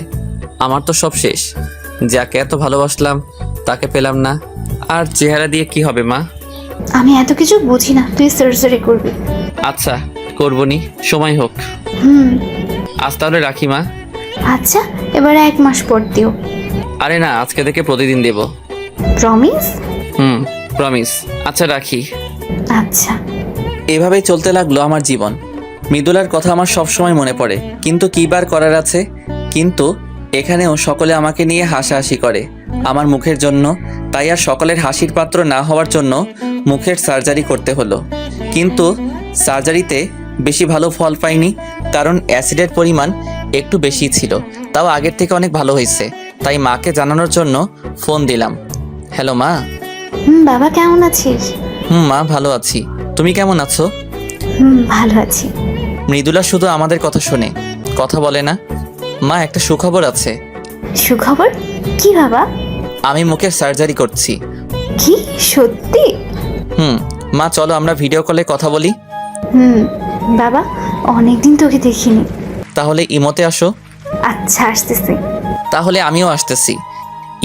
আমার তো সব শেষ। যাকে এত ভালোবাসলাম তাকে পেলাম না, আর চেহারা দিয়ে কি হবে মা? আমি এত কিছু বুঝি না, তুই সার্জারি করবি। আচ্ছা করবনি, সময় হোক। আজ তাহলে রাখি মা। আচ্ছা, এবার 1 মাস পর দিও। আরে না, আজকে থেকে প্রতিদিন দেব। প্রমিস? প্রমিস। আচ্ছা রাখি। আচ্ছা। এভাবেই চলতে লাগলো আমার জীবন। মৃদুলার কথা আমার সব সময় মনে পড়ে, কিন্তু কী বার করার আছে। কিন্তু এখানেও সকলে আমাকে নিয়ে হাসাহাসি করে আমার মুখের জন্য। তাই আর সকলের হাসির পাত্র না হওয়ার জন্য মুখের সার্জারি করতে হলো। কিন্তু সার্জারিতে বেশি ভালো ফল পাইনি, কারণ অ্যাসিডের পরিমাণ একটু বেশি ছিল। তাও আগের থেকে অনেক ভালো হয়েছে, তাই মাকে জানানোর জন্য ফোন দিলাম। হ্যালো মা। বাবা কেমন আছিস? মা ভালো আছি, তুমি কেমন আছো? ভালো আছি। মৃদুলা শুধু আমাদের কথা শোনে, কথা বলে না। মা, একটা সুখবর আছে। সুখবর? কি বাবা? আমি মুখের সার্জারি করছি। কি সত্যি? মা চলো আমরা ভিডিও কলে কথা বলি। বাবা, অনেকদিন তোকে দেখিনি। তাহলে ইমোতে আসো। আচ্ছা, আসতেছি। তাহলে আমিও আসতেছি।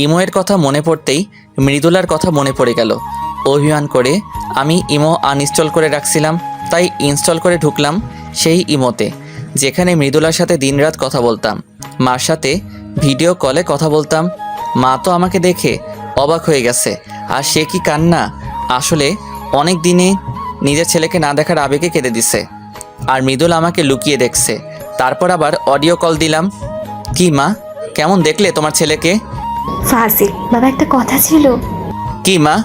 ইমোয়ের কথা মনে পড়তেই মৃদুলার কথা মনে পড়ে গেল। অভিমান করে আমি ইমো আনইনস্টল করে রাখছিলাম, তাই ইনস্টল করে ঢুকলাম সেই ইমোতে, যেখানে মৃদুলার সাথে দিনরাত কথা বলতাম, মার সাথে ভিডিও কলে কথা বলতাম। মা তো আমাকে দেখে অবাক হয়ে গেছে, আর সে কি কান্না! আসলে অনেক দিনে নিজের ছেলেকে না দেখার আবেগে কেঁদে দিছে। আর মৃদুল আমাকে লুকিয়ে দেখছে। তারপর আবার অডিও কল দিলাম। কি মা, কেমন দেখলে তোমার ছেলেকে? ফাজিল বাবা, একটা কথা ছিল। কি মা?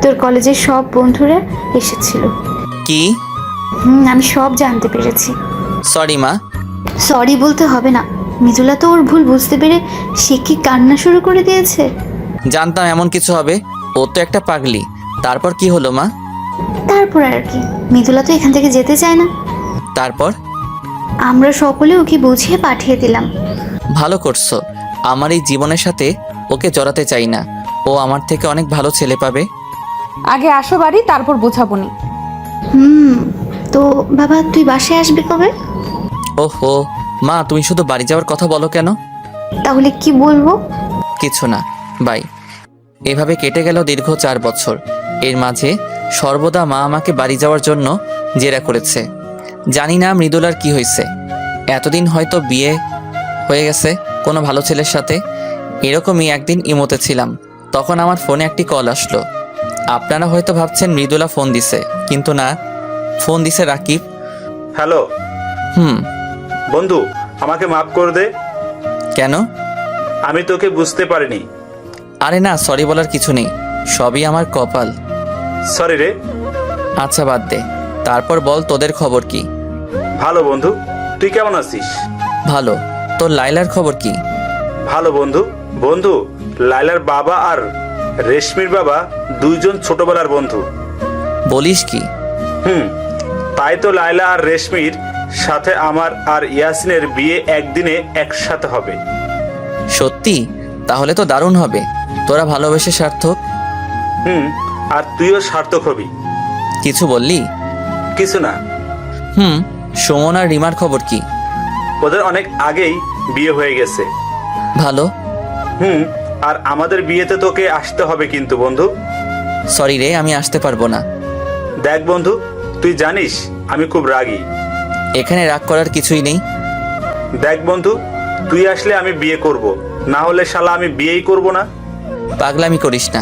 তোর কলেজের সব বন্ধুরা এসেছিল। কি? আমি সব জানতে পেরেছি। সরি মা। সরি বলতে হবে না, মৃদুলা তো ওর ভুল বুঝতে পেরে সে কি কান্না শুরু করে দিয়েছে। জানতাম এমন কিছু হবে, ও তো একটা পাগলি। তারপর কি হলো মা? তারপর আর কি, মৃদুলা তো এখান থেকে যেতে চায় না। তারপর? আমরা সকলে ওকে বুঝিয়ে পাঠিয়ে দিলাম। ভালো করছো। আমার এই জীবনের সাথে ওকে জড়াতে চাই না। ও আমার থেকে অনেক ভালো ছেলে পাবে। আগে আসো বাড়ি, তারপর বোঝাবনি। তো বাবা, তুই বাসায় আসবি কবে? ওহো মা, তুমি শুধু বাড়ি যাওয়ার কথা বলো কেন? তাহলে কি বলবো? কিছু না, বাই। এভাবে কেটে গেল দীর্ঘ 4 বছর। এর মাঝে সর্বদা মা আমাকে বাড়ি যাওয়ার জন্য জেরা করেছে। জানি না মৃদুলার কি হয়েছে, এতদিন হয়তো বিয়ে হয়ে গেছে কোনো ভালো ছেলের সাথে। এরকমই একদিন ইমোতে ছিলাম, তখন আমার ফোনে একটি কল আসলো। আপনারা হয়তো ভাবছেন মৃদুলা ফোন দিছে, কিন্তু না, ফোন দিছে রাকিব। হ্যালো হুম। বন্ধু, আমাকে মাফ করে দে। কেন? আমি তোকে বুঝতে পারিনি। আরে না, সরি বলার কিছু নেই, সবই আমার কপাল। সরি রে। আচ্ছা বাদ দে, তারপর বল তোদের খবর কি? ভালো বন্ধু, তুই কেমন আছিস? ভালো। তোর লাইলার খবর কি? ভালো বন্ধু। বন্ধু, লাইলার বাবা আর রেশমির বাবা দুইজন ছোটবেলার বন্ধু। বলিস কি? তাই তো লাইলা আর রেশমির সাথে আমার আর ইয়াসিনের বিয়ে একদিনে একসাথে হবে। সত্যি? তাহলে তো দারুণ হবে। তোরা ভালোবেসে সার্থক। আর তুইও সার্থক হবি। কিছু বললি? কিছু না। সুমন আর রিমার খবর কি? ওদের অনেক আগেই বিয়ে হয়ে গেছে। ভালো। আর আমাদের বিয়েতে তোকে আসতে হবে কিন্তু বন্ধু। সরি রে, আমি আসতে পারবো না। দেখ বন্ধু, তুই জানিস আমি খুব রাগী। এখানে রাগ করার কিছুই নেই। দেখ বন্ধু, তুই আসলে আমি বিয়ে করব, না হলে শালা আমি বিয়েই করব না। পাগলামি করিস না।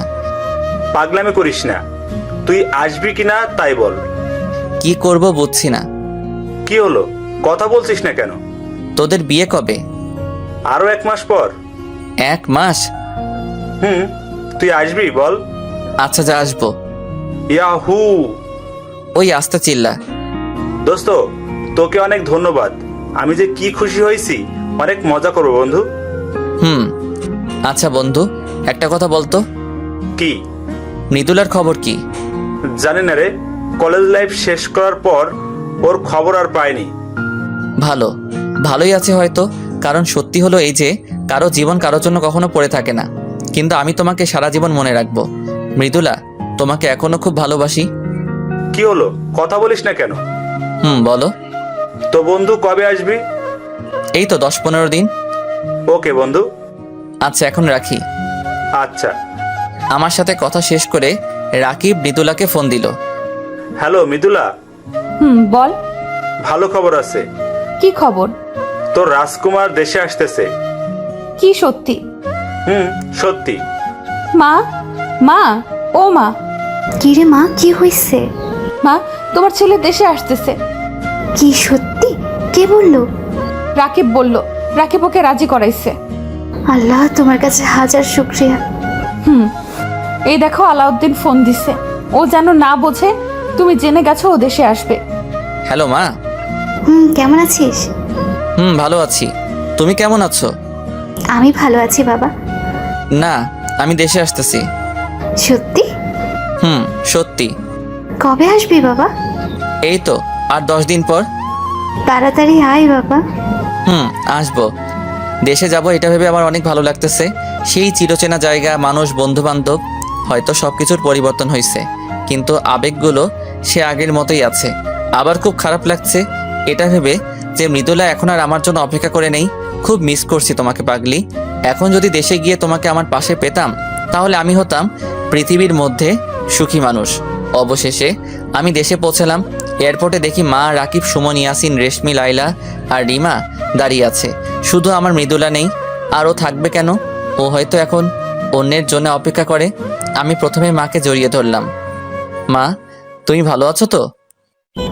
পাগলামি করিস না, তুই আসবি কিনা তাই বল। কি করব বুঝছি না। কি হলো, কথা বলছিস না কেন? তোদের বিয়ে কবে? আরো 1 মাস পর। 1 মাস? তুই আসবি বল। আচ্ছা, যা আসবো। ইয়াহু! ওই আস্তে চিল্লা। দোস্ত, তোকে অনেক ধন্যবাদ। আমি যে কি খুশি হয়েছি, অনেক মজা করবো বন্ধু। আচ্ছা বন্ধু, একটা কথা বলতো। কি? মৃদুলার খবর কি? জানি না রে, কলেজ লাইফ শেষ করার পর ওর খবর আর পাইনি। ভালোই আছে হয়তো, কারণ সত্যি হলো এই যে কারো জীবন কারোর জন্য কখনো পড়ে থাকে না। কিন্তু আমি তোমাকে সারা জীবন মনে রাখবো। মৃদুলা, তোমাকে এখনো খুব ভালোবাসি। কি হলো, কথা বলিস না কেন? বলো। তো বন্ধু, কবে আসবি? এই তো 10-15 দিন। ওকে বন্ধু। আচ্ছা, এখন রাখি। আচ্ছা। আমার সাথে কথা শেষ করে রাকিব মৃদুলাকে ফোন দিল। হ্যালো মৃদুলা, বল। ভালো খবর আছে। কি খবর? তোর রাজকুমার দেশে আসতেছে। কি সত্যি? সত্যি। মা, মা, ও মা। কিরে মা, কি হয়েছে? মা, তোমার ছেলে দেশে আসতেছে। কি সত্যি? কে বললো? রাকিব বলল। রাকিব ওকে রাজি করাইছে। আল্লাহ, তোমার কাছে হাজার শুক্রিয়া। এই দেখো, আলাউদ্দিন ফোন দিছে। ও যেন না বোঝে তুমি জেনে গেছো ও দেশে আসবে। হ্যালো মা। কেমন আছিস? ভালো আছি। তুমি কেমন আছো? আমি ভালো আছি বাবা। না, আমি দেশে আসতেছি। সত্যি? সত্যি। কবে আসবি বাবা? এই তো আর 10 দিন পর। তাড়াতাড়ি আয় বাবা। আসবো। দেশে যাব এটা ভেবে আমার অনেক ভালো লাগতেছে। সেই চিরচেনা জায়গা, মানুষ, বন্ধু বান্ধব। হয়তো সবকিছুর পরিবর্তন হয়েছে, কিন্তু আবেগগুলো সে আগের মতোই আছে। আবার খুব খারাপ লাগছে এটা ভেবে যে মৃদুলা এখন আর আমার জন্য অপেক্ষা করে নেই। খুব মিস করছি তোমাকে পাগলি। এখন যদি দেশে গিয়ে তোমাকে আমার পাশে পেতাম, তাহলে আমি হতাম পৃথিবীর মধ্যে সুখী মানুষ। অবশেষে আমি দেশে পৌঁছালাম। এয়ারপোর্টে দেখি মা, রাকিব, সুমন, ইয়াসিন, রেশমি, লাইলা আর রিমা দাঁড়িয়ে আছে। শুধু আমার মৃদুলা নেই। আর ও থাকবে কেন? ও হয়তো এখন অন্যের জন্য অপেক্ষা করে। আমি প্রথমে মাকে জড়িয়ে ধরলাম। মা, তুমি ভালো আছো তো?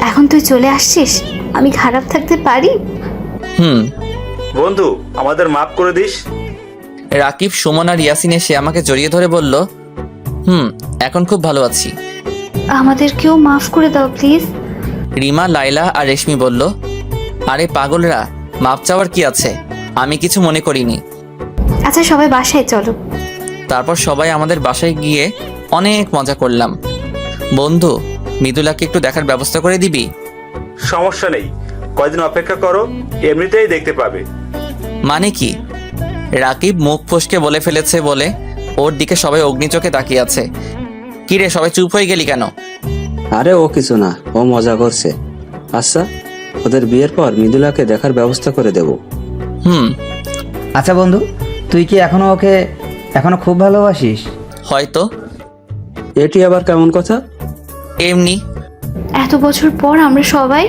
এখন তুই চলে আসছিস, আমি খারাপ থাকতে পারি? বন্ধু, আমাদের মাফ করে দিস। রাকিব, সুমন আর ইয়াসিন এসে আমাকে জড়িয়ে ধরে বলল, এখন খুব ভালো আছি। আমাদেরকেও মাফ করে দাও প্লিজ। রিমা, লাইলা আর রেশমি বলল, আরে পাগলরা, মাপ চাওয়ার কি আছে? আমি কিছু মনে করিনি। আচ্ছা, সবাই বাসায় চলো। তারপর সবাই আমাদের বাসায় গিয়ে অনেক মজা করলাম। বন্ধু, মৃদুলাকে একটু দেখার ব্যবস্থা করে দিবি? সমস্যা নেই, কয়দিন অপেক্ষা করো, এমনিতেই দেখতে পাবে। মানে কি? রাকিব মুখ ফসকে বলে ফেলেছে বলে ওর দিকে সবাই অগ্নিচোখে তাকিয়ে আছে। কিরে, সবাই চুপ হয়ে গেলি কেন? আরে ও কিছু না, ও মজা করছে। আচ্ছা, ওদের বিয়ের পর মৃদুলাকে দেখার ব্যবস্থা করে দেব। আচ্ছা বন্ধু, তুই কি ওকে এখনো খুব ভালোবাসিস? হয়তো। এটি আবার কেমন কথা? এমনি। এত বছর পর আমরা সবাই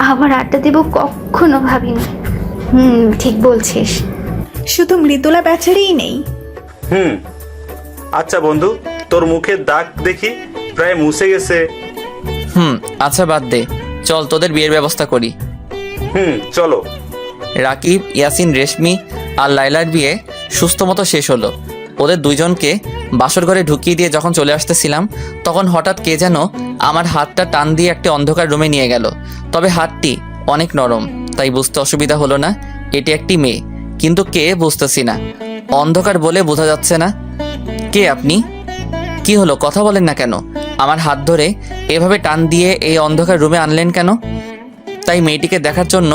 আবার আড্ডা দেব, কখনো ভাবিনি। ঠিক বলছিস। শুধু মৃদুলা বেচারেই নেই। আচ্ছা বন্ধু, তোর মুখের দাগ দেখি প্রায় মুছে গেছে। আচ্ছা বাদ দে, চল তোদের বিয়ের ব্যবস্থা করি। চলো। রাকিব, ইয়াসিন, রেশমি আর লাইলার বিয়ে সুস্থ মতো শেষ হলো। ওদের দুইজনকে বাসর ঘরে ঢুকিয়ে দিয়ে যখন চলে আসতেছিলাম, তখন হঠাৎ কে যেন আমার হাতটা টান দিয়ে একটা অন্ধকার রুমে নিয়ে গেল। তবে হাতটি অনেক নরম, তাই বুঝতে অসুবিধা হলো না এটি একটি মেয়ে। কিন্তু কে বুঝতেছি না, অন্ধকার বলে বোঝা যাচ্ছে না। কে আপনি? কি হলো, কথা বলেন না কেন? আমার হাত ধরে এভাবে টান দিয়ে এই অন্ধকার রুমে আনলেন কেন? তাই মেয়েটিকে দেখার জন্য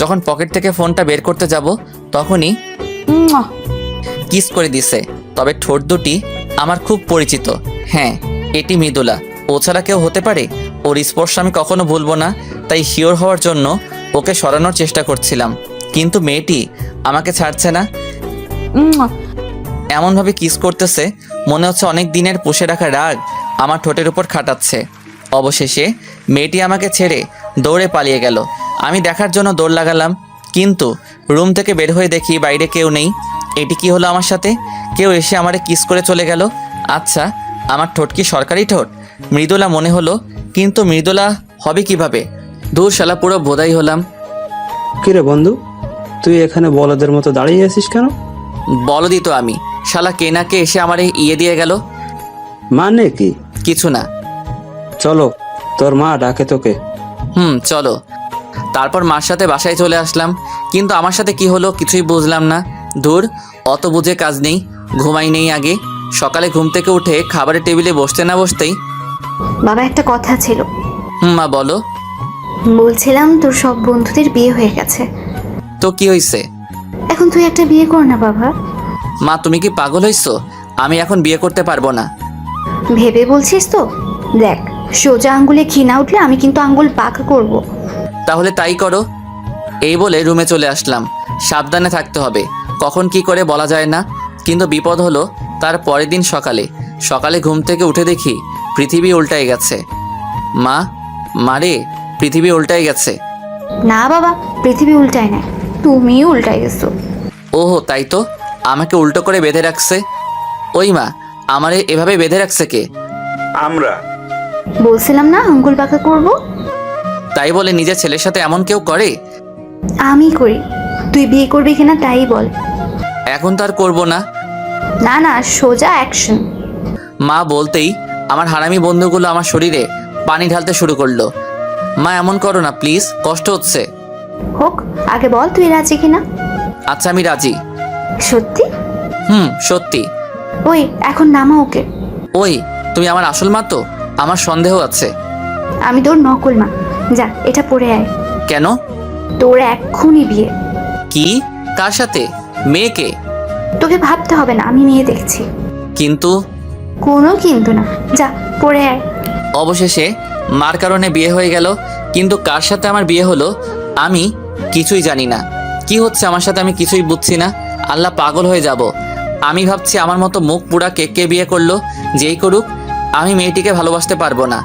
যখন পকেট থেকে ফোনটা বের করতে যাব, তখনই কিস করে দিছে। তবে ঠোঁট দুটি আমার খুব পরিচিত। হ্যাঁ, এটি মৃদুলা। ও ছাড়া কেউ হতে পারে? ওর স্পর্শ আমি কখনো ভুলবো না। তাই শিওর হওয়ার জন্য ওকে সরানোর চেষ্টা করছিলাম, কিন্তু মেয়েটি আমাকে ছাড়ছে না। এমনভাবে কিস করতেছে, মনে হচ্ছে অনেক দিনের পুষে রাখা রাগ আমার ঠোঁটের উপর খাটাচ্ছে। অবশেষে মেয়েটি আমাকে ছেড়ে দৌড়ে পালিয়ে গেল। আমি দেখার জন্য দৌড় লাগালাম, কিন্তু রুম থেকে বের হয়ে দেখি বাইরে কেউ নেই। এটি কি হলো আমার সাথে? কেউ এসে আমারে কিস করে চলে গেল। আচ্ছা, আমার ঠোঁট কি সরকারি ঠোঁট? মৃদুলা মনে হলো, কিন্তু মৃদুলা হবে কিভাবে? দূর শালা, পুরো বোধাই হলাম। কিরে বন্ধু, তুই এখানে বলদের মতো দাঁড়িয়ে আছিস কেন? বলদি তো আমি। শালা কে না কে এসে আমারে ইয়ে দিয়ে গেল। মানে কি? কিছু না। চলো, তোর মা ডাকে তোকে। চলো। তারপর মার সাথে বাসায় চলে আসলাম, কিন্তু আমার সাথে কি হলো কিছুই বুঝলাম না। ধুর, অত বুঝে কাজ নেই, ঘুমাই নেই আগে। সকালে ঘুম থেকে উঠে খাবারের টেবিলে বসতে না বসতেই বাবা, একটা কথা ছিল। মা বলো। বলছিলাম তোর সব বন্ধুদের বিয়ে হয়ে গেছে, তো কি হয়েছে? এখন তুই একটা বিয়ে কর না বাবা। মা, তুমি কি পাগল হইছো? আমি এখন বিয়ে করতে পারবো না। ভেবে বলছিস তো? দেখ, সোজা আঙ্গুলে ঘি না উঠলে আমি কিন্তু আঙ্গুল পাকা করব। তাহলে তাই করো। এই বলে রুমে চলে আসলাম। সাবধানে থাকতে হবে, কখন কি করে বলা যায় না। কিন্তু বিপদ হলো তার পরের দিন সকালে ঘুম থেকে উঠে দেখি পৃথিবী উল্টাই গেছে। মা, মারে, পৃথিবী উল্টাই গেছে। না বাবা, পৃথিবী উল্টায় না, তুমি উল্টাই গেছো। ওহো, তাই তো, আমাকে উল্টো করে বেঁধে রাখছে। ওই মা, আমারে এভাবে বেঁধে রাখছে কে? আমরা। বলছিলাম না আঙ্গুল পাকা করব। তাই বলে নিজের ছেলের সাথে এমন কেউ করে? আমি করি, তুই বিয়ে করবি কিনা তাই বল। এখন তো আর করবো না। না না, সোজা অ্যাকশন। মা বলতেই আমার হারামি বন্ধুগুলো আমার শরীরে পানি ঢালতে শুরু করলো। মা, এমন করো না প্লিজ, কষ্ট হচ্ছে। হোক, আগে বল তুই রাজি কিনা। আচ্ছা, আমি রাজি। সত্যি? সত্যি। ওই এখন নামা ওকে। ওই, তুমি আমার আসল মা তো? আমার সন্দেহ আছে। আমি তোর নকল মা। যা, এটা পরে আয়। কেন? তোর এক্ষুনি বিয়ে। কি? কার সাথে? মেয়েকে? তোকে ভাবতে হবে না, আমি মেয়ে দেখছি। কিন্তু কোনো কিন্তু না, যা পরে আয়। অবশেষে মার কারণে বিয়ে হয়ে গেল। কিন্তু কার সাথে আমার বিয়ে হলো আমি কিছুই জানি না। কি হচ্ছে আমার সাথে আমি কিছুই বুঝছি না। আল্লাহ, পাগল হয়ে যাব। আমি ভাবছি আমার মতো মুখ পুরা কে বিয়ে করলো। যেই করুক, আমি মেয়েটিকে ভালোবাসতে পারবো না।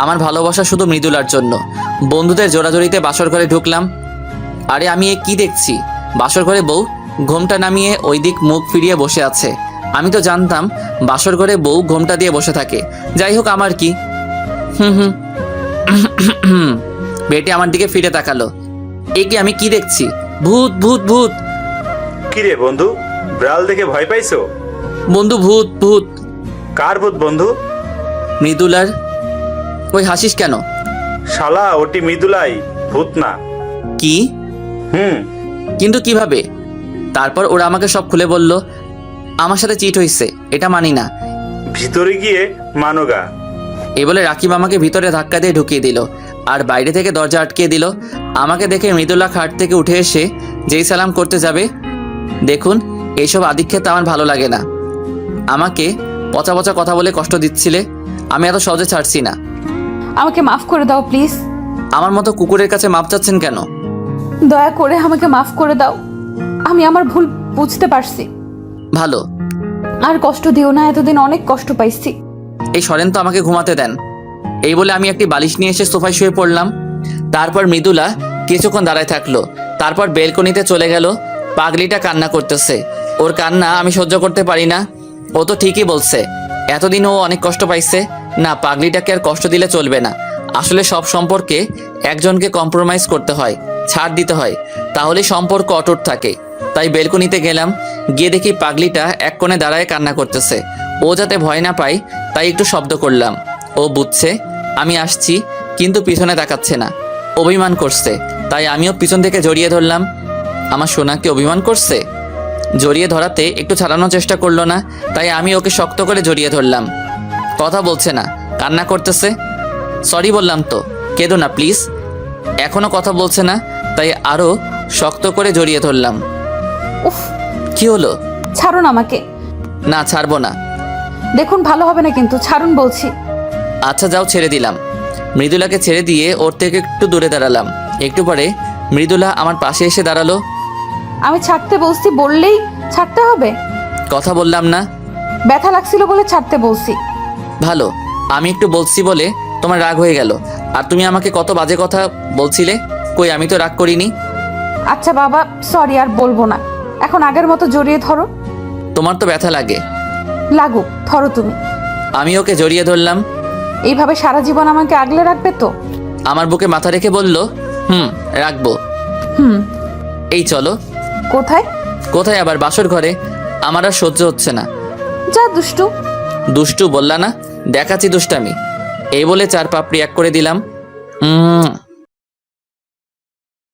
আমার ভালোবাসা শুধু মৃদুলার জন্য। বন্ধুদের জোড়াজোড়িতে বাসর ঘরে ঢুকলাম। আরে আমি এ কি দেখছি? বাসর ঘরে বউ ঘোমটা নামিয়ে ওই দিক মুখ ফিরিয়ে বসে আছে। আমি তো জানতাম বাসর ঘরে বউ ঘোমটা দিয়ে বসে থাকে। যাই হোক, আমার কি। বেটি আমার দিকে ফিরে তাকালো। এ কি আমি কি দেখছি? ভূত ভূত ভূত। কিরে বন্ধু, ব্রাল দেখে ভয় পাইছো? বন্ধু, ভূত ভূত। কার ভূত বন্ধু? মৃদুলার। ওই হাসিস কেন? শালা, ওটি মৃদুলাই, ভূত না। কি? কিন্তু কিভাবে? তারপর ওরা আমাকে সব খুলে বলল। আমার সাথে চিট হইছে, এটা মানি না। ভিতরে গিয়ে মানোগা। এই বলে রাকিব আমাকে ভিতরে ধাক্কা দিয়ে ঢুকিয়ে দিল আর বাইরে থেকে দরজা আটকিয়ে দিল। আমাকে দেখে মৃদুলা খাট থেকে উঠে এসে যেই সালাম করতে যাবে, দেখুন, এইসব আদিক্ষেত আমার ভালো লাগে না। আমাকে পচা পচা কথা বলে কষ্ট দিচ্ছিলে, আমি এত সহজে ছাড়ছি না। আমাকে মাফ করে দাও প্লিজ। আমার মতো কুকুরের কাছে মাপ চাচ্ছেন কেন? দয়া করে আমাকে মাফ করে দাও। আমি আমার ভুল বুঝতে পারছি। ভালো। আর কষ্ট দিও না, এতদিন অনেক কষ্ট পাইছি। এই সরেন তো, আমাকে ঘুমাতে দেন। এই বলে আমি একটি বালিশ নিয়ে এসে সোফায় শুয়ে পড়লাম। তারপর মৃদুলা কিছুক্ষণ দাঁড়ায় থাকলো, তারপর বেলকনিতে চলে গেল। পাগলিটা কান্না করতেছে। ওর কান্না আমি সহ্য করতে পারি না। ও তো ঠিকই বলছে, এতদিন ও অনেক কষ্ট পাইছে। না, পাগলিটাকে আর কষ্ট দিলে চলবে না। আসলে সব সম্পর্কে একজনকে কম্প্রোমাইজ করতে হয়, ছাড় দিতে হয়, তাহলে সম্পর্ক অটুট থাকে। তাই বেলকনিতে গেলাম, গিয়ে দেখি পাগলিটা এক কোণে দাঁড়ায় কান্না করতেছে। ও যাতে ভয় না পায় তাই একটু শব্দ করলাম। ও বুঝছে আমি আসছি, কিন্তু পিছনে তাকাচ্ছে না, অভিমান করছে। তাই আমিও পিছন থেকে জড়িয়ে ধরলাম। আমার সোনাকে অভিমান করছে। জড়িয়ে ধরাতে একটু ছাড়ানোর চেষ্টা করলো না, তাই আমি ওকে শক্ত করে জড়িয়ে ধরলাম। কথা বলছে না, কান্না করতেছে। সরি বললাম তো, কেঁদো না প্লিজ। এখনো কথা বলছে না, তাই আরো শক্ত করে জড়িয়ে ধরলাম। উফ, কি হলো? ছাড়ুন আমাকে। না, ছাড়বো না। দেখুন, ভালো হবে না কিন্তু, ছাড়ুন বলছি। আচ্ছা যাও, ছেড়ে দিলাম। মৃদুলাকে ছেড়ে দিয়ে ওর থেকে একটু দূরে দাঁড়ালাম। একটু পরে মৃদুলা আমার পাশে এসে দাঁড়ালো। আমি ছাড়তে বলছি, বললেই ছাড়তে হবে? কথা বললাম না? ব্যথা লাগছিল বলে ছাড়তে বলছি। ভালো, আমি একটু বলছি বলে তোমার রাগ হয়ে গেল। আর তুমি আমাকে কত বাজে কথা বলছিলে। কই, আমি তো রাগ করিনি। আচ্ছা বাবা, সরি, আর বলবো না। এখন আগের মতো জড়িয়ে ধরো। তোমার তো ব্যথা লাগে। লাগুক, ধরো তুমি। আমি ওকে জড়িয়ে ধরলাম। এইভাবে সারা জীবন আমাকে আগলে রাখবে তো? আমার বুকে মাথা রেখে বলল, রাখবো। হুম। এই চলো। কোথায়? কোথায় আবার? বাসর ঘরে। আমার আর সহ্য হচ্ছে না। যা দুষ্টু। দুষ্টু বললা না? দেখাচ্ছি দুষ্টামি। এই বলে 4 পাপড়ি এক করে দিলাম।